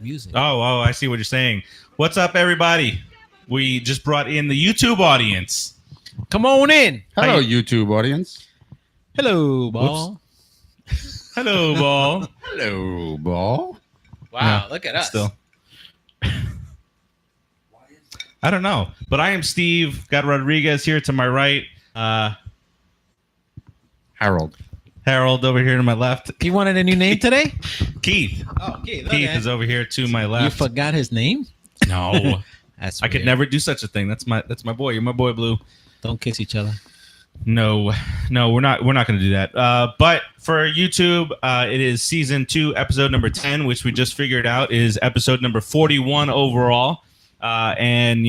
music. Oh, I see what you're saying. What's up, everybody? We just brought in the YouTube audience. Come on in. Hello, YouTube audience. Hello, Ball. Hello, Ball. Hello, Ball. Wow, look at us. Still. I don't know, but I am Steve. Got Rodriguez here to my right. Harold. Harold over here to my left. You wanted a new name today? Keith. Oh, Keith. Keith is over here to my left. You forgot his name? No. That's I could weird. never do such a thing. That's my boy. You're my boy, Blue. Don't kiss each other. No, we're not going to do that. But for YouTube, it is season 2, episode number 10, which we just figured out is episode number 41 overall. And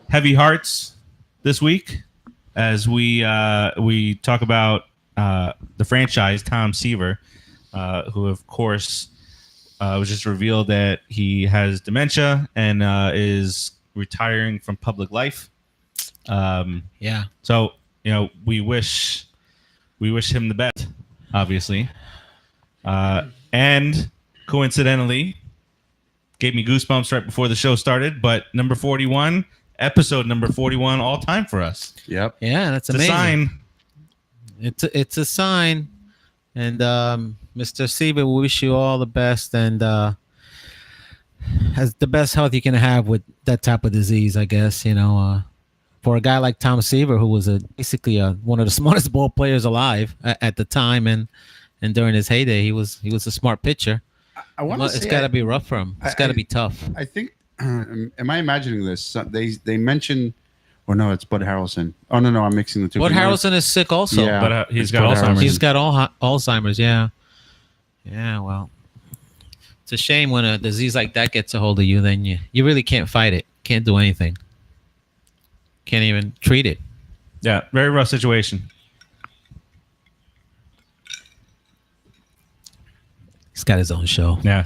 heavy hearts this week as we talk about the franchise, Tom Seaver, who of course was just revealed that he has dementia and is retiring from public life. Yeah. So we wish him the best, obviously, and coincidentally, gave me goosebumps right before the show started. But episode number 41, all time for us. Yep. Yeah, that's It's amazing. a sign. It's a sign. And Mr. Seaver, we wish you all the best and has the best health you can have with that type of disease, I guess. For a guy like Tom Seaver, who was basically one of the smartest ball players alive at the time, and during his heyday, he was a smart pitcher. It's got to be rough for him. It's got to be tough. I think. Am I imagining this? They mentioned, or no, it's Bud Harrelson. Oh no, I'm mixing the two. Bud Harrelson is sick also. Yeah, But he's got Bud Alzheimer's. Harrelson. He's got Alzheimer's. Yeah. Yeah. Well, it's a shame when a disease like that gets a hold of you. Then you really can't fight it. Can't do anything. Can't even treat it. Yeah, very rough situation. He's got his own show. Yeah,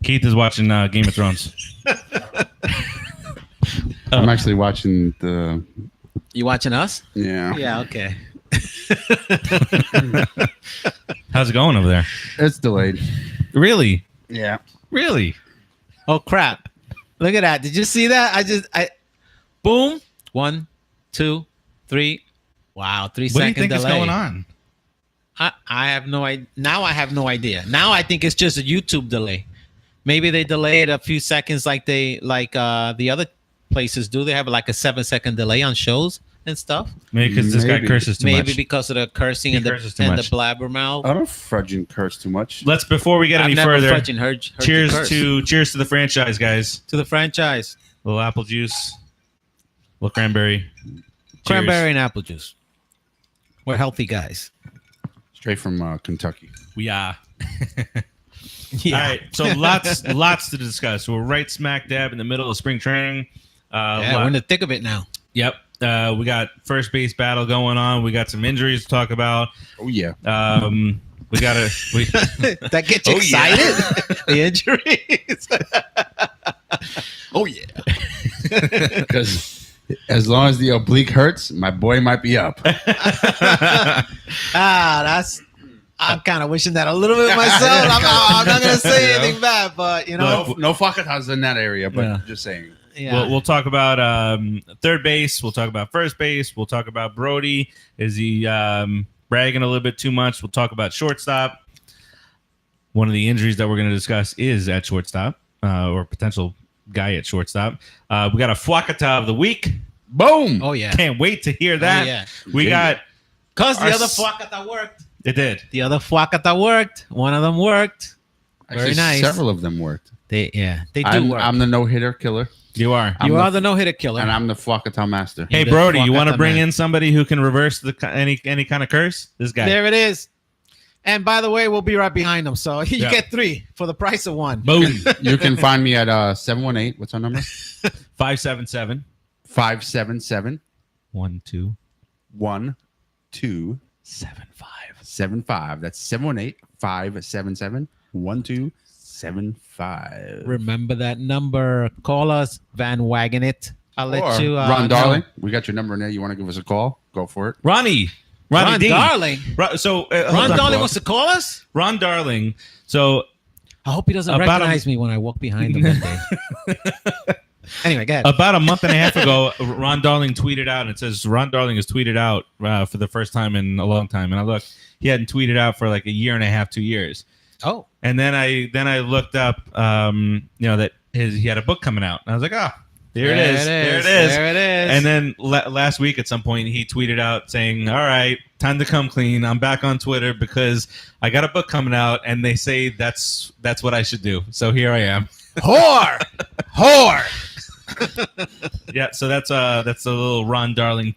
Keith is watching Game of Thrones. I'm actually watching the. You watching us? Yeah. Yeah. Okay. How's it going over there? It's delayed. Really? Yeah. Really? Oh crap! Look at that. Did you see that? Boom. 1, 2, 3. Wow, 3 What do you second think delay. is going on? I have no idea. Now I have no idea. Now I think it's just a YouTube delay. Maybe they delay it a few seconds like the other places do. They have like a 7-second delay on shows and stuff. Maybe because this guy curses too much. Maybe because of the cursing and the blabbermouth. I don't fudging curse too much. Before we get any further, heard cheers to the franchise, guys. the franchise. A little apple juice, a little cranberry. Cranberry and apple juice. We're healthy guys. Straight from Kentucky. We are. Yeah. All right, so lots to discuss. We're right smack dab in the middle of spring training. We're in the thick of it now. Yep. We got first base battle going on. We got some injuries to talk about. Oh yeah. We got to. That gets you excited? The injuries. Oh yeah. Because as long as the oblique hurts, my boy might be up. I'm kind of wishing that a little bit myself. I'm not going to say anything bad, but No Fwakatas in that area, but just saying. Yeah. We'll talk about third base. We'll talk about first base. We'll talk about Brodie. Is he bragging a little bit too much? We'll talk about shortstop. One of the injuries that we're going to discuss is at shortstop, or potential guy at shortstop. We got a Fwakata of the week. Boom! Oh yeah. Can't wait to hear that. Oh, yeah. We got because the other Fwakata worked. It did. The other Fwakata worked. One of them worked. Actually, Very nice. Several of them worked. They do work. I'm the no-hitter killer. You are. You are the no-hitter killer. And I'm the Fwakata master. Hey, the Brodie, you want to Fwakata bring man. in somebody who can reverse any kind of curse? This guy. There it is. And by the way, we'll be right behind them. So you Yeah. get 3 for the price of 1. Boom. You can find me at 718. What's our number? 577 577 12 1275. 75. That's 718 577 1275. Remember that number. Call us. Van Wagon it. I'll let you. Ron know. Darling, we got your number in there. You want to give us a call? Go for it. Ronnie Ron D. Darling. So hold Ron on. Darling wants to call us? Ron Darling. So I hope he doesn't About recognize me when I walk behind him one day. Anyway, go ahead. About a month and a half ago, Ron Darling tweeted out, and it says Ron Darling has tweeted out for the first time in a long time. And I looked, he hadn't tweeted out for like a year and a half, 2 years. Oh. And then I looked up, that he had a book coming out. And I was like, there it is. There it is. And then last week at some point, he tweeted out saying, all right, time to come clean. I'm back on Twitter because I got a book coming out, and they say that's what I should do. So here I am. Whore. Yeah, so that's a little Ron Darling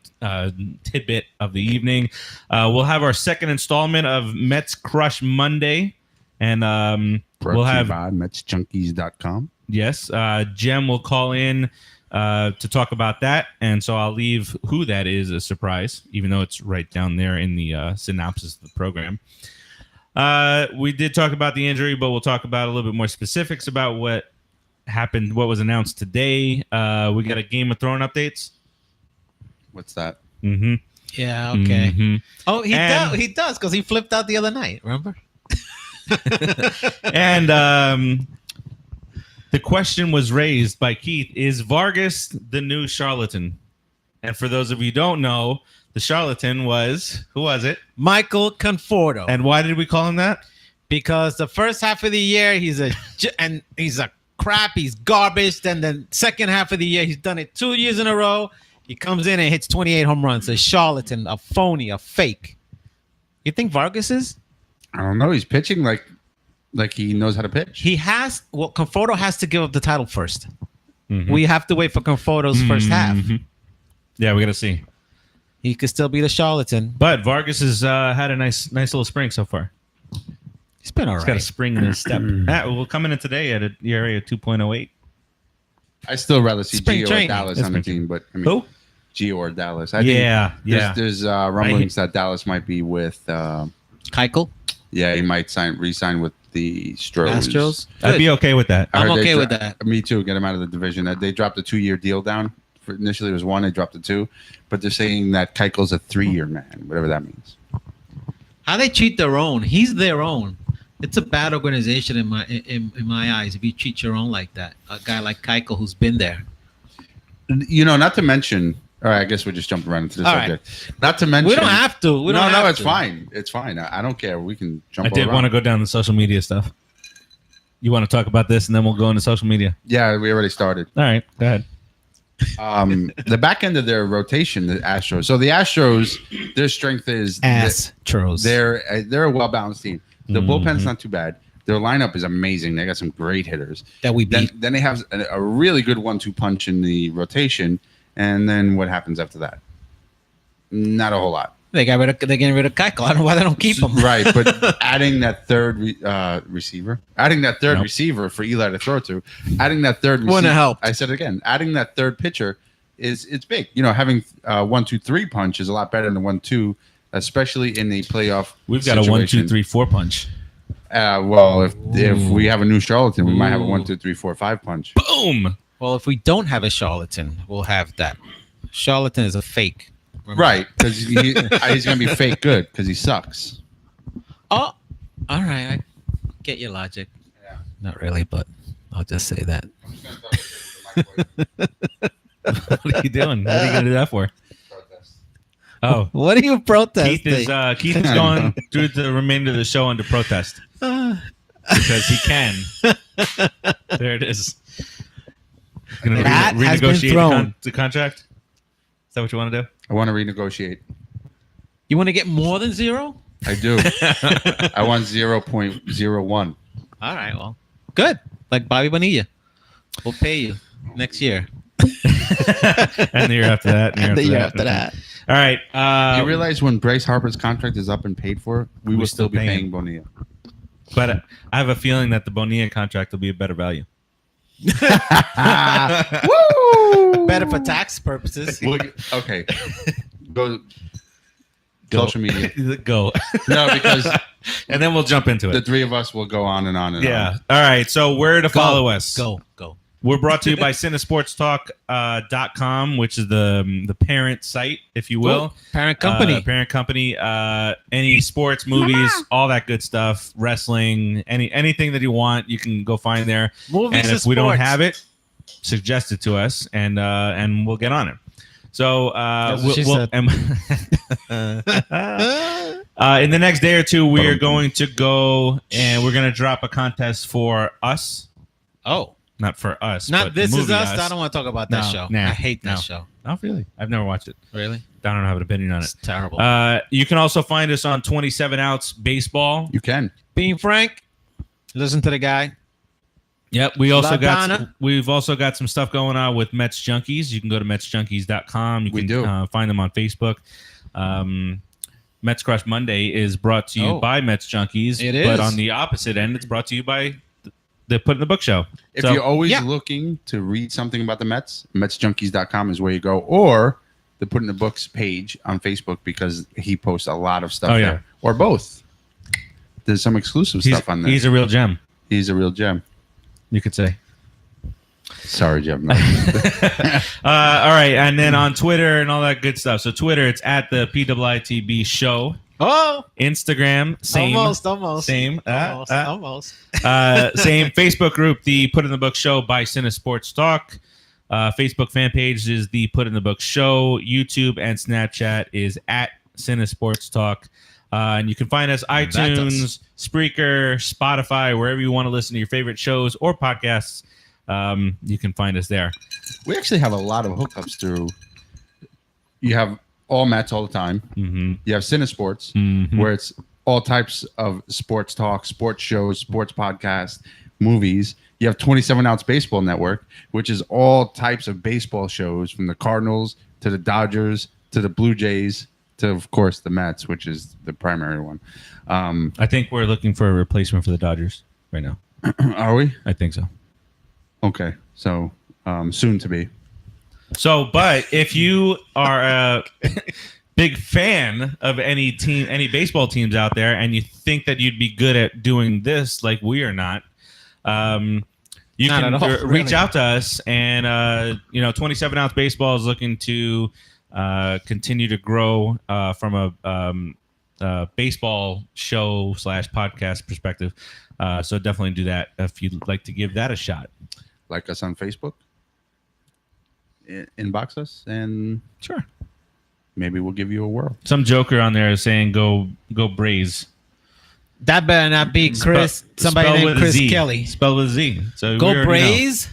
tidbit of the evening. We'll have our second installment of Mets Crush Monday, and we'll have MetsJunkies.com. Yes, Jem will call in to talk about that, and so I'll leave who that is a surprise, even though it's right down there in the synopsis of the program. We did talk about the injury, but we'll talk about a little bit more specifics about what happened, what was announced today. We got a Game of Thrones updates. What's that? Mm-hmm. Yeah, okay. Mm-hmm. Oh, he does because he flipped out the other night, remember? And the question was raised by Keith, is Vargas the new charlatan? And for those of you who don't know, the charlatan was, who was it? Michael Conforto. And why did we call him that? Because the first half of the year he's a crap, he's garbage. Then the second half of the year he's done it 2 years in a row. He comes in and hits 28 home runs. A charlatan, a phony, a fake. You think Vargas is? I don't know. He's pitching like he knows how to pitch. Conforto has to give up the title first. Mm-hmm. We have to wait for Conforto's first half. Yeah, we got to see. He could still be the charlatan. But Vargas has had a nice little spring so far. He's been all right. He's got a spring in his step. We're coming in today at an ERA of 2.08. I still rather see Spring Gio or training. Dallas on the team, but I mean, Who? Gio or Dallas. I Yeah. There's rumblings that Dallas might be with. Keuchel? Yeah, he might re-sign with the Astros? I'd be okay with that. I I'm heard they okay with that. Me too. Get him out of the division. They dropped a 2-year deal down. Initially, it was 1. They dropped to 2, but they're saying that Keuchel's a 3-year man, whatever that means. How they treat their own. He's their own. It's a bad organization in my eyes if you treat your own like that. A guy like Keuchel who's been there. Not to mention. All right, I guess we're just jumping right into the subject. Right. Not to mention. We don't have to. It's fine. It's fine. I don't care. We can jump. I did around. want to go down the social media stuff. You want to talk about this, and then we'll go into social media. Yeah, we already started. All right, go ahead. The back end of their rotation, the Astros. So the Astros, their strength is Astros. They're a well balanced team. The bullpen's not too bad. Their lineup is amazing. They got some great hitters that we beat. Then they have a really good 1-2 punch in the rotation. And then what happens after that? Not a whole lot. They're getting rid of Keuchel. I don't know why they don't keep him. Right, but adding that third receiver for Eli to throw to, adding that third receiver, wouldn't help. I said it again. Adding that third pitcher it's big. Having 1-2-3 punch is a lot better than 1-2, especially in the playoff. We've got situation. a 1-2-3-4 punch. Well, if we have a new charlatan, we might have a 1-2-3-4-5 punch. Boom. Well, if we don't have a charlatan, we'll have that. Charlatan is a fake. Remember? Right, because he's going to be fake good because he sucks. Oh, all right. I get your logic. Yeah. Not really, but I'll just say that. What are you doing? What are you going to do that for? Protest. Oh. What are you protesting? Keith is going through the remainder of the show under protest. Because he can. There it is. Going to renegotiate the contract? Is that what you want to do? I want to renegotiate. You want to get more than 0? I do. I want 0.01. All right, well, good. Like Bobby Bonilla. We'll pay you next year. And the year after that. And the year after that. All right. You realize when Bryce Harper's contract is up and paid for, we will still be paying Bonilla. But I have a feeling that the Bonilla contract will be a better value. Woo! Better for tax purposes. Okay. Go. Social media. Go. No, because and then we'll jump into it. The three of us will go on and on and on. Yeah. All right. So where to follow us? Go. We're brought to you by CineSportsTalk.com, which is the parent site, if you will. Parent company. Parent company. Any sports, movies, all that good stuff, wrestling, anything that you want, you can go find there. Movies and if we don't have it, suggest it to us, and we'll get on it. So in the next day or two, we are going to go and we're going to drop a contest for us. Oh. Not for us. Not but This the Is movie Us. I don't want to talk about that show. Nah, I hate that show. Oh, really? I've never watched it. Really? I don't have an opinion on it. It's terrible. You can also find us on 27-ounce baseball. You can. Being frank, listen to the guy. Yep. We've also LaDonna. got some stuff going on with Mets Junkies. You can go to MetsJunkies.com. You can find them on Facebook. Mets Crush Monday is brought to you by Mets Junkies. It is. But on the opposite end, it's brought to you by the Put in the Book Show. If you're always looking to read something about the Mets, MetsJunkies.com is where you go, or the Put in the Books page on Facebook, because he posts a lot of stuff there. Or both. There's some exclusive stuff on there. He's a real gem. He's a real gem. You could say. Sorry, Jim. No. All right. And then on Twitter and all that good stuff. So Twitter, it's at the PWITB show. Oh. Instagram, same. Almost. Same. Almost. Same. Facebook group, the Put in the Book Show by CineSportsTalk. Facebook fan page is the Put in the Book Show. YouTube and Snapchat is at CineSportsTalk. And you can find us iTunes, Spreaker, Spotify, wherever you want to listen to your favorite shows or podcasts. You can find us there. We actually have a lot of hookups through. You have all Mets all the time. Mm-hmm. You have CineSports, where it's all types of sports talk, sports shows, sports podcasts, movies. You have 27-ounce Baseball Network, which is all types of baseball shows, from the Cardinals to the Dodgers to the Blue Jays to, of course, the Mets, which is the primary one. I think we're looking for a replacement for the Dodgers right now. Are we? I think so. Okay, so soon to be. So, but if you are a big fan of any team, any baseball teams out there, and you think that you'd be good at doing this like we are not, you can reach out to us. And 27-ounce baseball is looking to continue to grow from a baseball show / podcast perspective. So definitely do that if you'd like to give that a shot. Like us on Facebook, inbox us, and sure, maybe we'll give you a whirl. Some joker on there is saying go Braves. That better not be Chris. Somebody named Chris Kelly. Spelled with a Z. So go Braves.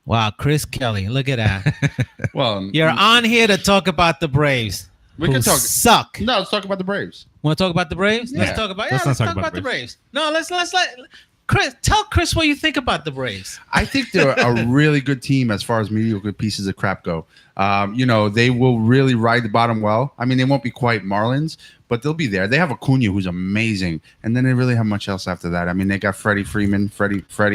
Wow, Chris Kelly. Look at that. Well, you're on here to talk about the Braves. We can talk. Suck. No, let's talk about the Braves. Want to talk about the Braves? Yeah. Let's talk about the Braves. No, let's Chris, tell Chris what you think about the Braves. I think they're a really good team as far as mediocre pieces of crap go. They will really ride the bottom well. I mean, they won't be quite Marlins, but they'll be there. They have Acuna, who's amazing, and then they really have much else after that. I mean, they got Freddie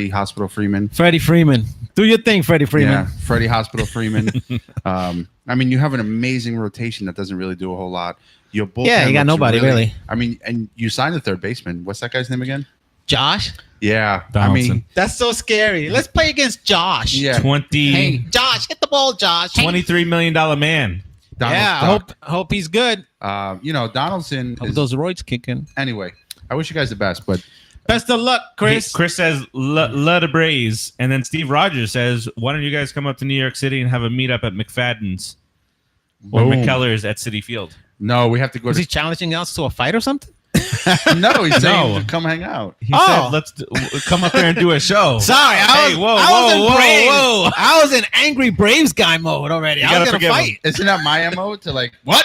Hospital Freeman. Freddie Freeman. Do your thing, Freddie Freeman. Yeah, Freddie Hospital Freeman. I mean, you have an amazing rotation that doesn't really do a whole lot. Your bullpen, yeah, you got nobody really. I mean, and you signed the third baseman. What's that guy's name again? Josh. Yeah, Donaldson. I mean, that's so scary. Let's play against Josh. Yeah, Hey, Josh, hit the ball, Josh. $23 million man. I hope he's good. Donaldson. Hope those roids kicking. Anyway, I wish you guys the best, but best of luck, Chris. Chris says, "Love the Braves," and then Steve Rogers says, "Why don't you guys come up to New York City and have a meetup at McFadden's or McKellar's at City Field?" No, we have to go. Is he challenging us to a fight or something? No, he's saying to come hang out. He said, "Let's come up there and do a show." Sorry, I was in angry Braves guy mode already. I was gonna fight. Isn't that my MO to like what?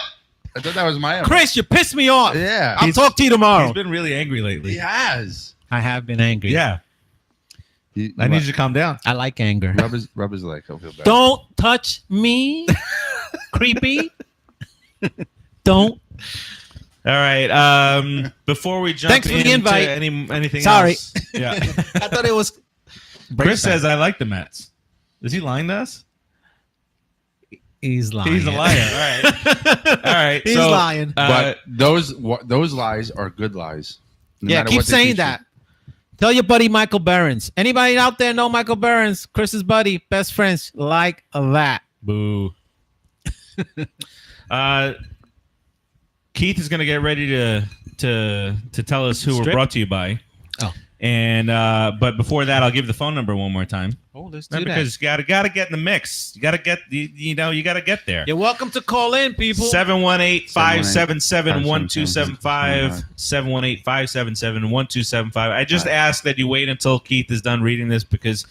I thought that was my MO. Chris, you pissed me off. Yeah, I'll talk to you tomorrow. He's been really angry lately. He has. I have been angry. Yeah. I need you to calm down. I like anger. Rub his leg. He'll feel better. Don't touch me, creepy. Don't. All right. Before we jump Thanks for the invite. Anything Sorry. else? Yeah. I thought it was. Chris says I like the Mets. Is he lying to us? He's lying. He's a liar. All right. All right. He's lying. But those lies are good lies. No keep saying that. Tell your buddy Michael Behrens. Anybody out there know Michael Behrens? Chris's buddy, best friends, like that. Boo. Keith is going to get ready to tell us who we're brought to you by. Oh. And but before that, I'll give the phone number one more time. Oh, let's do because that. you gotta get in the mix. You gotta get you gotta get there. You're welcome to call in, people. 718-577-1275. 718-577-1275. I just ask that you wait until Keith is done reading this because,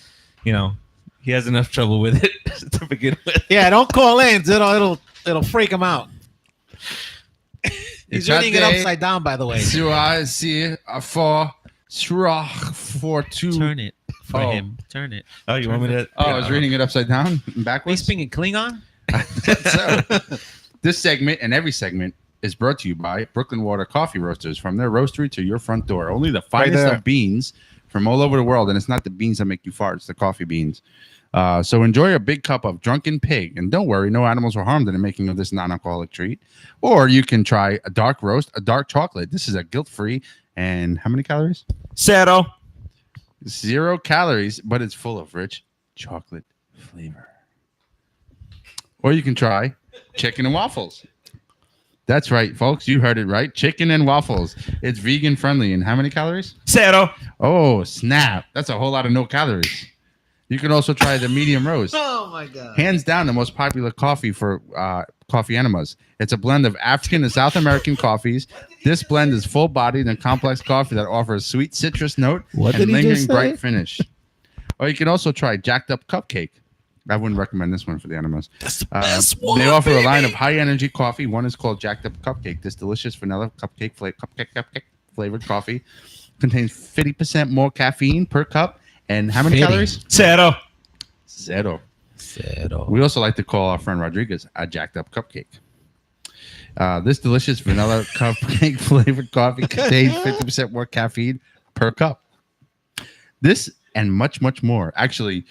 he has enough trouble with it to begin with. Yeah, don't call in. It'll freak him out. He's reading it upside down, by the way. For two. Turn it for him. Turn it. Oh, you want me to? Oh, I was reading it upside down and backwards. He's speaking Klingon? So, this segment and every segment is brought to you by Brooklyn Water Coffee Roasters. From their roastery to your front door. Only the finest of beans from all over the world. And it's not the beans that make you fart. It's the coffee beans. So enjoy a big cup of Drunken Pig. And don't worry, no animals were harmed in the making of this non-alcoholic treat. Or you can try a dark roast, a dark chocolate. This is a guilt-free. And how many calories? 0 calories, but it's full of rich chocolate flavor. Or you can try chicken and waffles. That's right, folks. You heard it right. Chicken and waffles. It's vegan friendly. And how many calories? 0. Oh, snap. That's a whole lot of no calories. You can also try the medium roast. Oh, my God. Hands down, the most popular coffee for coffee enemas. It's a blend of African and South American coffees. This blend is full-bodied and complex coffee that offers sweet citrus note and lingering bright finish. Or you can also try Jacked Up Cupcake. I wouldn't recommend this one for the enemas. That's the best one, they offer baby. a line of high-energy coffee. One is called Jacked Up Cupcake. This delicious vanilla cupcake flavored coffee contains 50% more caffeine per cup. And how many calories? 0. We also like to call our friend Rodriguez a Jacked Up Cupcake. This delicious vanilla cupcake flavored coffee contains 50% more caffeine per cup. This and much, much more. Actually,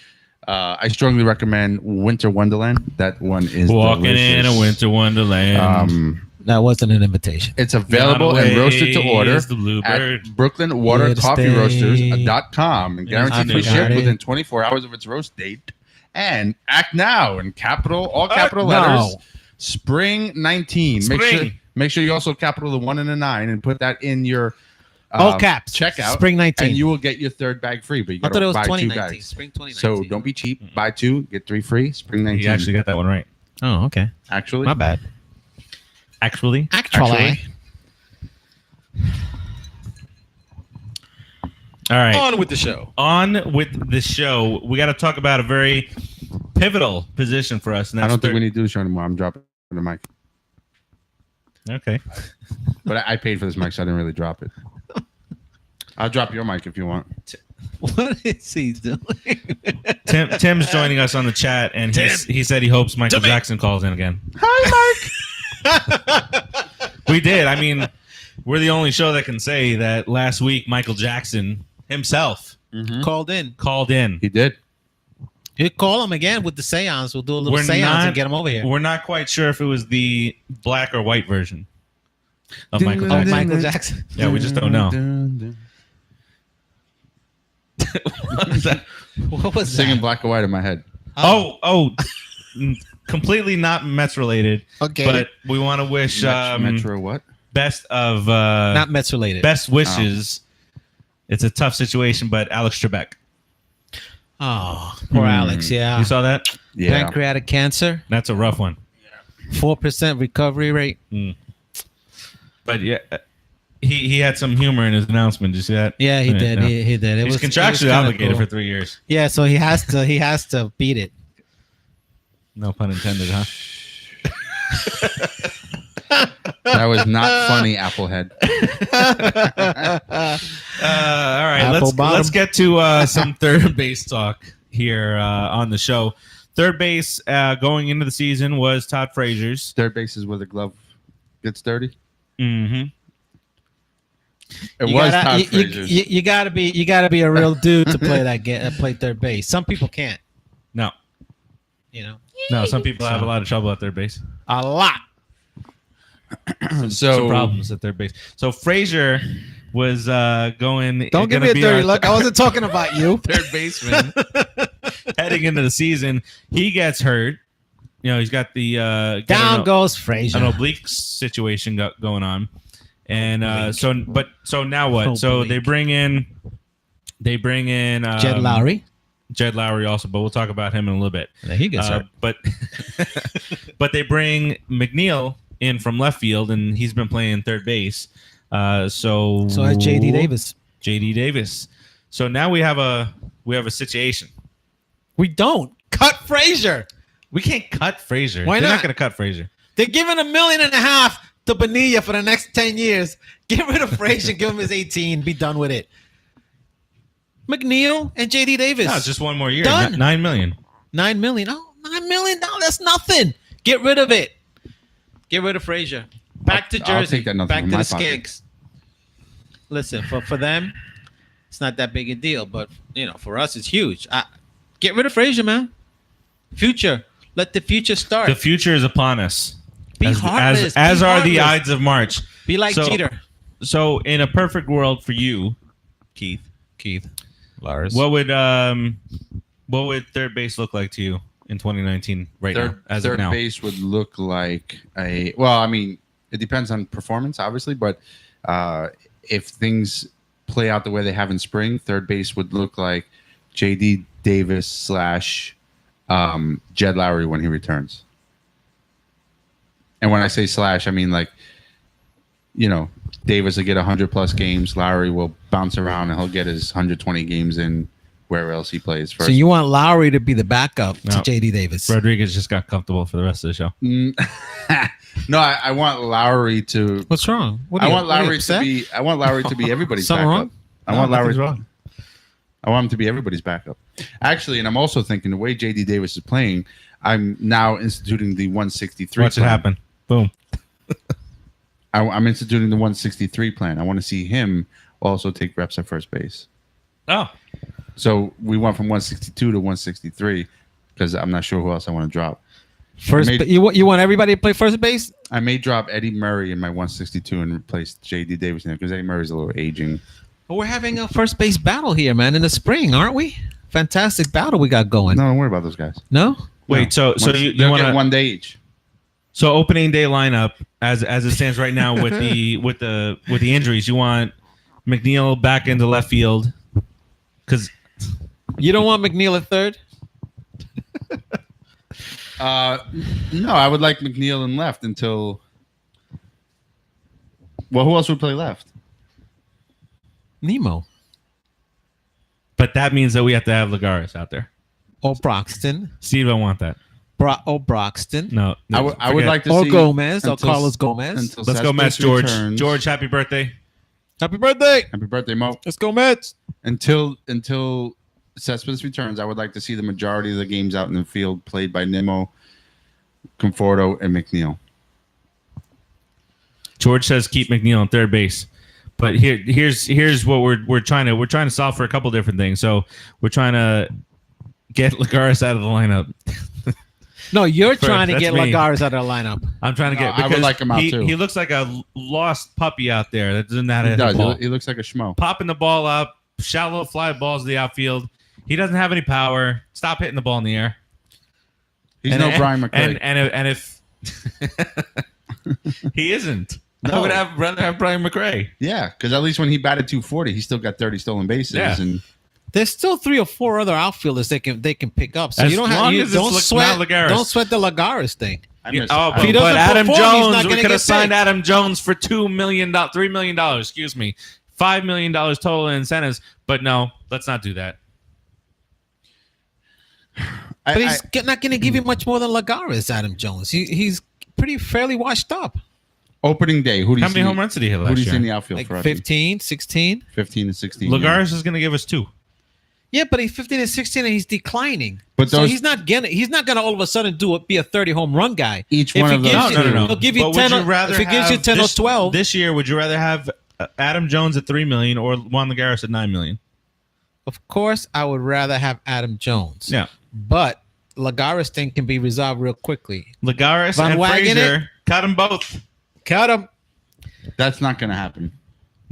I strongly recommend Winter Wonderland. That one is Walking delicious. in a winter wonderland. That wasn't an invitation. It's available and roasted to order the bluebird. at Brooklyn Water Coffee Roasters.com and guaranteed to ship within 24 hours of its roast date. And act now in all capital letters. Spring 19. Make sure you also capital the 1 and the 9 and put that in your all caps checkout. Spring 19, and you will get your third bag free. But you got to buy 2 bags. Spring 2019. So don't be cheap. Buy 2, get 3 free. Spring 19. You actually got that one right. Oh, okay. Actually, My bad. Actually. All right. On with the show. We got to talk about a very pivotal position for us. And I don't think we need to do the show anymore. I'm dropping the mic. Okay. But I paid for this mic, so I didn't really drop it. I'll drop your mic if you want. What is he doing? Tim's joining us on the chat, and he said he hopes Michael Jackson calls in again. Hi, Mike. We did. I mean, we're the only show that can say that last week Michael Jackson himself Called in. He did. You call him again with the seance. We'll do a little seance and get him over here. We're not quite sure if it was the black or white version of Michael Jackson. Michael Jackson. Yeah, we just don't know. What was that? Singing black or white in my head. Oh, completely not Mets related. Okay. But we want to wish Metro what? best of Not Mets related. best wishes. It's a tough situation, but Alex Trebek. Oh, poor Alex. Yeah. You saw that? Yeah. Pancreatic cancer. That's a rough one. 4% recovery rate. But yeah, he had some humor in his announcement. Did you see that? Yeah, he did. No. He did. He's contractually obligated for 3 years. Yeah, so he has to beat it. No pun intended, huh? That was not funny, Applehead. All right, Apple let's get to some third base talk here on the show. Third base going into the season was Todd Frazier's. Third base is where the glove gets dirty. Mm-hmm. It was Todd Frazier's. You gotta be a real dude to play third base. Some people can't. No, No, some people have a lot of trouble at third base. A lot. Some problems at third base. So Frazier going. Don't give me a dirty look. I wasn't talking about you. Third baseman heading into the season. He gets hurt. He's got the down goes Frazier. An oblique situation going on, and so now what? Oblique. So they bring in Jed Lowrie. Jed Lowrie also, but we'll talk about him in a little bit. Yeah, he gets hurt. But they bring McNeil in from left field, and he's been playing third base. So has JD Davis. JD Davis. So now we have a situation. We don't cut Frazier. We can't cut Frazier. Why They're not? not going to cut Frazier. They're giving $1.5 million to Bonilla for the next 10 years. Get rid of Frazier. Give him his 18. Be done with it. McNeil and JD Davis. No, it's just one more year. Done. $9 million. $9 million. Oh, $9 million. That's nothing. Get rid of it. Get rid of Frazier. Back to Jersey. I'll take that nothing Back from to my the pocket. Skinks. Listen, for them, it's not that big a deal, but for us, it's huge. Get rid of Frazier, man. Future. Let the future start. The future is upon us. Be heartless. As Be are the heartless. Ides of March. Be like Jeter. So in a perfect world for you, Keith, Loras. what would third base look like to you in 2019 now? Third base would look like it depends on performance, obviously, but if things play out the way they have in spring, third base would look like JD Davis / Jed Lowrie when he returns. And when I say / I mean Davis will get 100+ games. Lowry will bounce around and he'll get his 120 games in wherever else he plays first. So you want Lowry to be the backup to No. JD Davis? Rodriguez just got comfortable for the rest of the show. No, I want Lowry to. What's wrong? I want Lowry to be everybody's Something backup. wrong? I want nothing's Lowry. wrong. I want him to be everybody's backup. Actually, and I'm also thinking the way JD Davis is playing, I'm now instituting the 163. Watch it plan. happen. Boom. I'm instituting the 163 plan. I want to see him also take reps at first base. Oh, So we went from 162 to 163 because I'm not sure who else I want to drop. You want everybody to play first base? I may drop Eddie Murray in my 162 and replace JD Davis in there because Eddie Murray's a little aging. Well, we're having a first base battle here, man, in the spring, aren't we? Fantastic battle we got going. No, don't worry about those guys. No? wait. So you They'll want get to 1 day each. So opening day lineup as it stands right now with the injuries, you want McNeil back into left field because You don't want McNeil at third? No, I would like McNeil in left until. Well, who else would play left? Nemo. but that means that we have to have Lagares out there. Or Broxton. Steve, I want that. Or Broxton. No, I would forget. like to Or see Gomez. Or until- Carlos Gomez. until Let's go Mets, Cespedes George. returns. George, happy birthday. Happy birthday. Happy birthday, Mo. Let's go Mets. Until Cespedes returns, I would like to see the majority of the games out in the field played by Nimmo, Conforto, and McNeil. George says keep McNeil on third base. But here's what we're trying to solve for a couple different things. So we're trying to get Lagares out of the lineup. No, you're trying to that's get me. Lagares out of the lineup. I'm trying to get. I would because like him out, too. He looks like a lost puppy out there that doesn't know how to He hit the does. ball. He looks like a schmo. Popping the ball up, shallow fly balls to the outfield. He doesn't have any power. Stop hitting the ball in the air. He's no Brian McRae. And if he isn't, I No. would rather have Brian McRae. Yeah, because at least when he batted 240, he still got 30 stolen bases. Yeah. And There's still 3 or 4 other outfielders they can pick up. So As you don't have long you as it's don't not sweat Lagares. don't sweat the Lagares thing. I Yeah, miss- oh, If he but doesn't Adam perform, he's Jones, not we gonna could get have signed picked. Adam Jones for $3 million, excuse me, $5 million total in incentives. But no, let's not do that. But he's not going to give you much more than Lagares, Adam Jones. He's fairly washed up. opening day, who do you How many see? home runs did he hit Who last do you see in year? the outfield Like for our team? 15, 16. 15 and 16. Lagares is going to give us 2. Yeah, but he's 15 and 16 and he's declining. But So those- he's not gonna all of a sudden be a 30 home run guy. Each If one he of those- gives you- No. He'll give you But 10 would you rather if he gives you have 10 or 12. this year, would you rather have Adam Jones at $3 million or Juan Lagares at $9 million? Of course, I would rather have Adam Jones. Yeah. But Lagares thing can be resolved real quickly. Lagares Van and Wagen Frazier, cut them both. Cut him. That's not going to happen.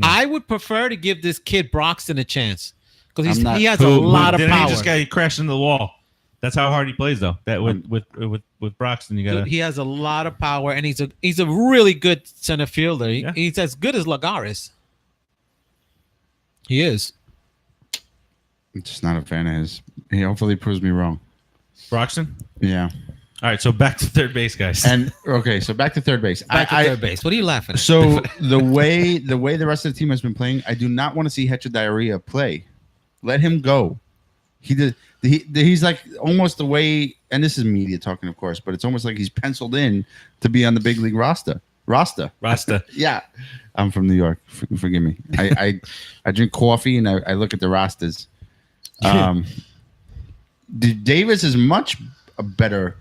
I would prefer to give this kid Broxton a chance because I'm not- he has a lot of Didn't power. he just got crashed into the wall? That's how hard he plays, though. That with Broxton, you got Dude, he has a lot of power, and he's a really good center fielder. Yeah. He's as good as Loras. He is. I'm just not a fan of his. He hopefully proves me wrong. Broxton. Yeah. All right, so back to third base, guys. And okay, so back to third base. Back to third base. What are you laughing at? So the way the rest of the team has been playing, I do not want to see Hecha Diarrhea play. Let him go. He's like almost the way, and this is media talking, of course, but it's almost like he's penciled in to be on the big league roster. Rasta. Yeah, I'm from New York. Forgive me. I drink coffee and I look at the Rastas. Davis is much a better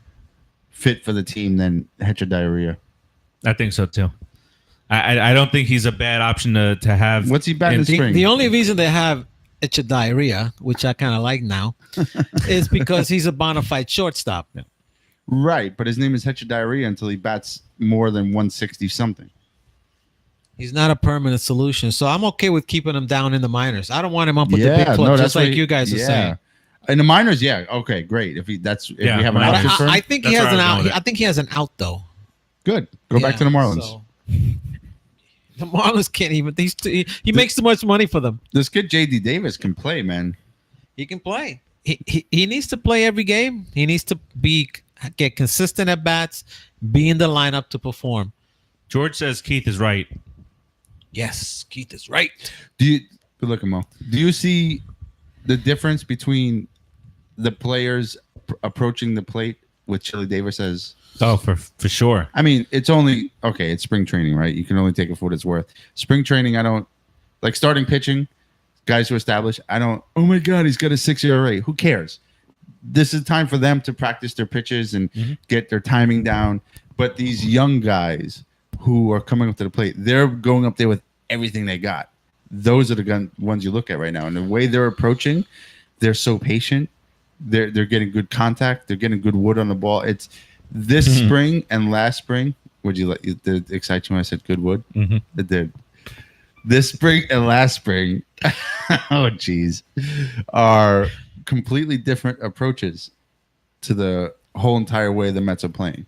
fit for the team than Hecha Diarrhea. I think so too. I don't think he's a bad option to have. What's he batting in spring? The only reason they have Diarrhea, which I kind of like now, is because he's a bona fide shortstop. Yeah. Right, but his name is Hecha Diarrhea until he bats more than 160 something. He's not a permanent solution, so I'm okay with keeping him down in the minors. I don't want him up with the big club, just like you guys are saying. In the minors, yeah, okay, great. If we have an option for him, I think he has an out. I think he has an out though. Good. Go back to the Marlins. So, the Marlins can't even. He makes too much money for them. This kid JD Davis can play, man. He can play. He needs to play every game. He needs to get consistent at bats, be in the lineup to perform. George says Keith is right. Yes, Keith is right. Good looking, Mo. Do you see the difference between the players approaching the plate with Chili Davis as? Oh, for sure. I mean, it's only okay. It's spring training, right? You can only take it for what it's worth. Spring training, I don't like starting pitching. Guys who establish, I don't. Oh my God, he's got a 6 ERA. Who cares? This is time for them to practice their pitches and get their timing down. But these young guys who are coming up to the plate, they're going up there with everything they got. Those are the ones you look at right now, and the way they're approaching, they're so patient. They're getting good contact. They're getting good wood on the ball. It's this spring and last spring. Did it excite you when I said good wood? Mm-hmm. It did. This spring and last spring, oh geez, are completely different approaches to the whole entire way the Mets are playing.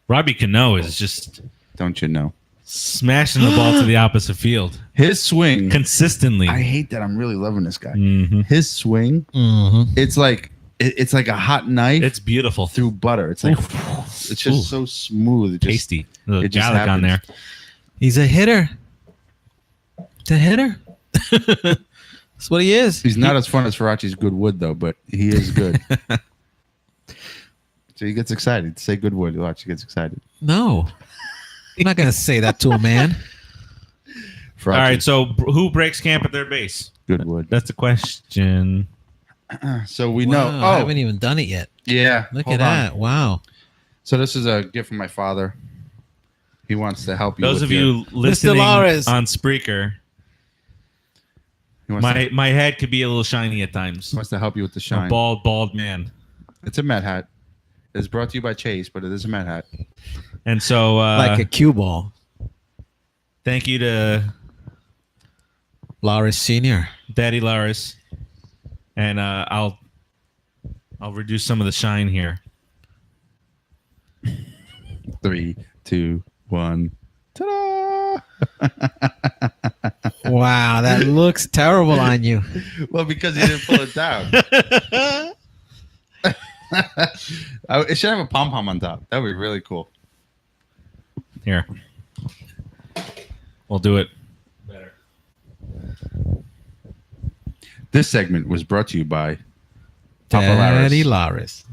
Robbie Cano is just, don't you know, smashing the ball to the opposite field. His swing consistently. I hate that. I'm really loving this guy. Mm-hmm. His swing, it's like a hot knife. It's beautiful through butter. It's like it's just so smooth. It just, tasty. A little garlic on there. He's a hitter. It's a hitter. That's what he is. He's not as fun as Farace's good wood though, but he is good. So he gets excited. Say good wood. You watch. He gets excited. No, I'm not gonna say that to a man. Farace. All right. So who breaks camp at their base? Goodwood. That's the question. So we know. I haven't even done it yet. Yeah. Look at that. Wow. So this is a gift from my father. He wants to help you. Those of you listening Loras. on Spreaker, my head could be a little shiny at times. He wants to help you with the shine. A bald man. It's a Met hat. It's brought to you by Chase, but it is a Met hat. And so, like a cue ball. Thank you to Loras Senior, Daddy Loras, and I'll reduce some of the shine here. 3, 2, 1. Ta-da! Wow, that looks terrible on you. Well, because he didn't pull it down. It should have a pom-pom on top. That would be really cool. Here. We'll do it better. This segment was brought to you by Papa Daddy Laris. Loras.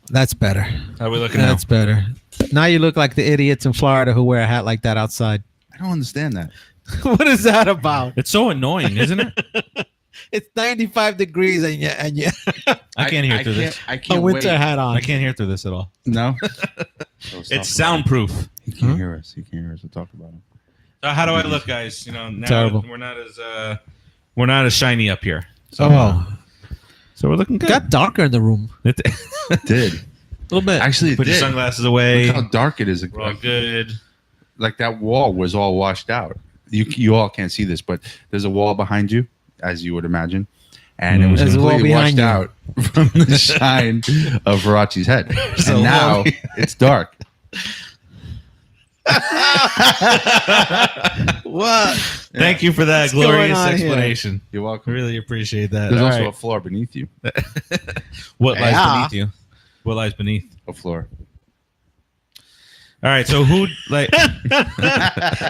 That's better. How are we looking That's now? better. Now you look like the idiots in Florida who wear a hat like that outside. I don't understand that. What is that about? It's so annoying, isn't it? It's 95 degrees and you I can't hear through this. I a can't winter wait. hat on. I can't hear through this at all. No? It's soundproof. He can't hear us. He can't hear us. We'll talk about him. So how do I look, guys? You know, now Terrible. we're not as shiny up here. So, so we're looking good. Got darker in the room. It did. A little bit. Actually, it Put your did. sunglasses away. Look how dark it is. We're all good. Like that wall was all washed out. you all can't see this, but there's a wall behind you, as you would imagine, and it was There's a wall completely washed behind you. out from the shine of Farace's head, and now it's dark. What? Thank you for that What's going glorious on here? explanation. You're welcome. Really appreciate that. There's All also right. a floor beneath you. What lies Yeah. beneath you? What lies beneath? A floor. All right. So who like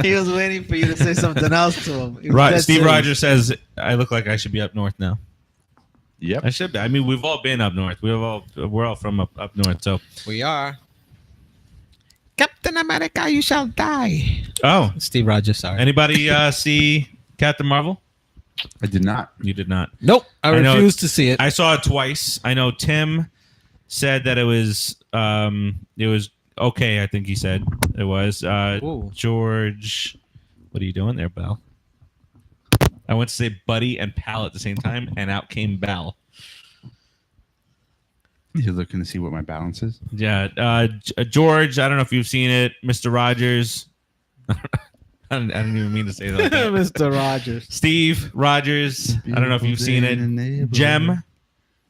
He was waiting for you to say something else to him. He was dead Steve serious. Rogers says I look like I should be up north now. Yep. I should be. I mean, we've all been up north. We're all from up north. So We are. Captain America, you shall die. oh, Steve Rogers, sorry. anybody see Captain Marvel? I did not. You did not. Nope, I I know refuse to see it. I saw it twice. I know Tim said that it was okay. I think he said it was. Ooh. George, what are you doing there, Bal? I went to say Buddy and Pal at the same time, and out came Bal. You're looking to see what my balance is. Yeah, George. I don't know if you've seen it, Mr. Rogers. I didn't even mean to say that. Like that. Mr. Rogers. Steve Rogers. I don't know if you've seen it. Jem,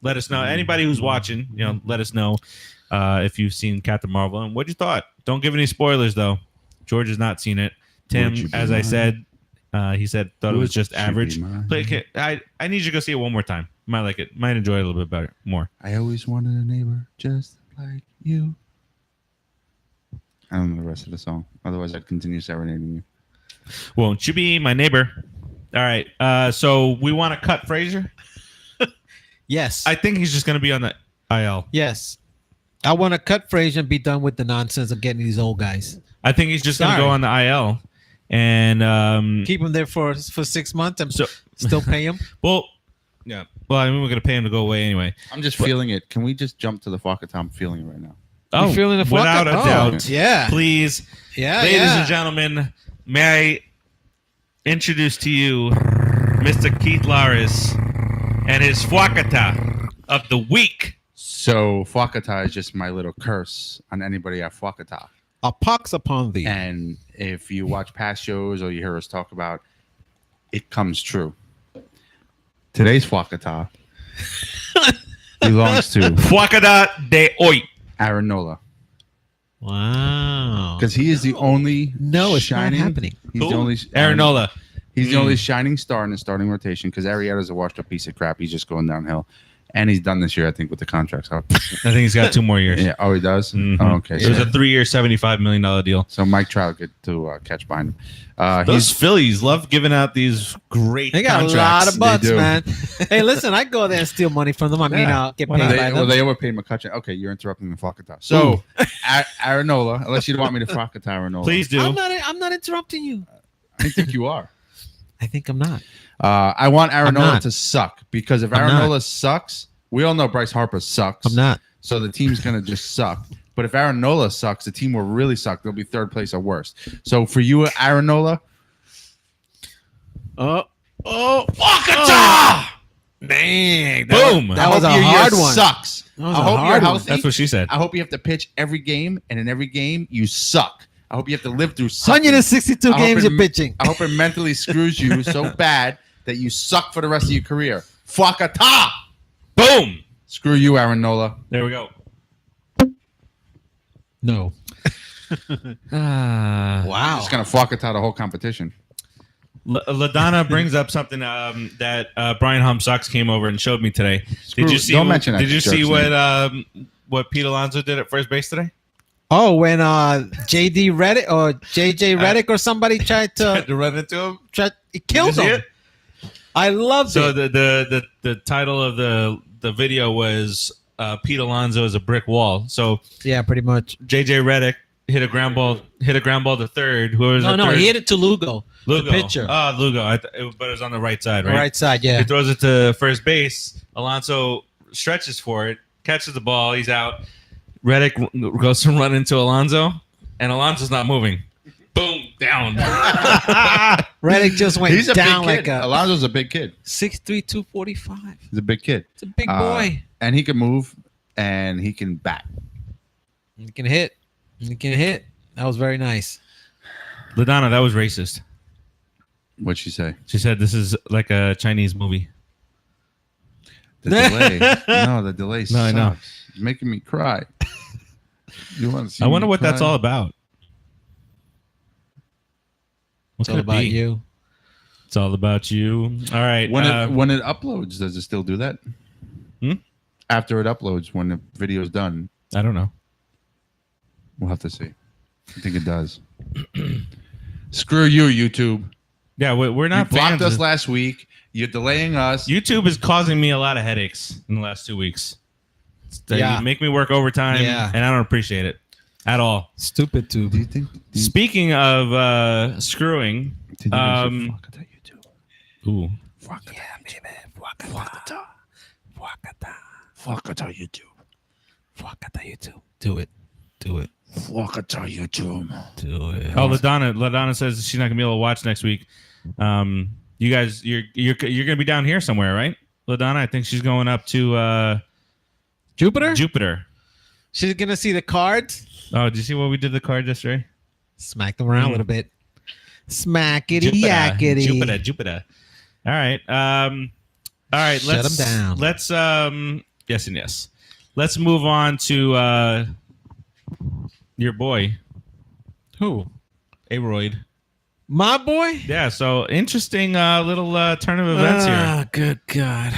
let us know. Anybody who's watching, let us know if you've seen Captain Marvel and what you thought. Don't give any spoilers though. George has not seen it. Tim, Would you be as I mine? said, he said thought it was Would just you be average. mine? But I need you to go see it one more time. Might like it. Might enjoy it a little bit better. More. I always wanted a neighbor just like you. I don't know the rest of the song. Otherwise, I'd continue serenading you. Won't you be my neighbor? All right. So we want to cut Frazier. Yes. I think he's just going to be on the IL. yes. I want to cut Frazier and be done with the nonsense of getting these old guys. I think he's just going to Sorry. go on the IL. And Keep him there for 6 months and So- still pay him. well, yeah. Well, I mean, we're going to pay him to go away anyway. I'm just feeling it. Can we just jump to the Fwakata? I'm feeling it right now. Oh, You feeling the without a Fwakata? doubt. Yeah. Please, Yeah. ladies yeah. and gentlemen, may I introduce to you Mr. Keith Loras and his Fwakata of the week. So Fwakata is just my little curse on anybody at Fwakata. A pox upon thee. And if you watch past shows or you hear us talk about, it comes true. Today's Fwakata belongs to Fwakata de hoy. Aaronola Wow. because he is the only No, it's shining. not happening. He's Who? the only Aaronola. He's the only shining star in the starting rotation because Arrieta's a washed up piece of crap. He's just going downhill, and he's done this year, I think, with the contracts. I think he's got 2 more years. Yeah. Oh, he does. Mhm. Oh, okay. It was a 3-year, $75 million deal. So Mike Trout get to catch behind him. Those Phillies love giving out these great They got contracts. a lot of butts, do. man. Hey, listen, I go there and steal money from them. I mean, Yeah. I'll get Why paid not? by Well, them. they overpaid McCutcheon. Okay, you're interrupting the Fwakata. So, Aaronola, unless you don't want me to Fwakata Aaronola. Please do. I'm not interrupting you. I think you are. I think I'm not. I want Aaronola not. to suck because if I'm Aaronola sucks, we all know Bryce Harper sucks. I'm not. So the team's going to just suck. But if Aaronola sucks, the team will really suck. They'll be third place or worse. So for you, Aaronola, Fwakata! Dang. Boom. That I was hope a your year hard one. sucks. That was I a hope hard you're one. healthy. That's what she said. I hope you have to pitch every game, and in every game, you suck. I hope you have to live through sucking. 162 I hope games it- you're pitching. I hope it mentally screws you so bad that you suck for the rest of your career. Fwakata! Boom. Screw you, Aaronola. There we go. No. Wow. Just going to Fwakata the whole competition. LaDonna brings up something that Brian Humsox came over and showed me today. Did you see? Don't mention that Did you see jerk's what Pete Alonso did at first base today? Oh, when JD Reddick or JJ Reddick or somebody tried to run into him. he killed Did you see him. I loved So it. the title of the video was Pete Alonso is a brick wall. So Yeah, pretty much. JJ Reddick hit a ground ball to third. Who was No, third? he hit it to Lugo, Lugo. the pitcher. Lugo. But it was on the right side, right? Right side, yeah. He throws it to first base. Alonso stretches for it, catches the ball. He's out. Reddick goes to run into Alonso, and Alonso's not moving. Boom, down. Reddick just went He's a down big like kid. a Alonso's a big kid. 6'3", 245. He's a big kid. It's a big boy. And he can move, and he can bat. He can hit. He can hit. That was very nice. LaDonna, that was racist. What'd she say? She said this is like a Chinese movie. The delay. No, the delay sucks. I know. It's making me cry. You want to see I wonder me what that's cry? all about. It's What all could it about be? you. It's all about you. All right. When it uploads, does it still do that? Hmm? After it uploads, when the video's done, I don't know. we'll have to see. I think it does. Screw you, YouTube. Yeah, we're You not blocked fans. us of- last week. You're delaying us. YouTube is causing me a lot of headaches in the last 2 weeks. Yeah. You make me work overtime, Yeah. and I don't appreciate it at all. Stupid tube. Do you think? Speaking of screwing, ooh, Fwakata YouTube. Fwakata YouTube. Do it. Fwakata YouTube. Do it. oh, LaDonna says she's not gonna be able to watch next week. You guys, you're gonna be down here somewhere, right, LaDonna? I think she's going up to Jupiter? Jupiter. She's going to see the cards. Oh, did you see what we did the card yesterday? Smack them around a little bit. Smackity yakety. Jupiter. All right. All right. Shut 'em down. Let's yes and yes. Let's move on to your boy, Who? A-Roid. My boy? Yeah. So interesting little turn of events here. Ah, good God.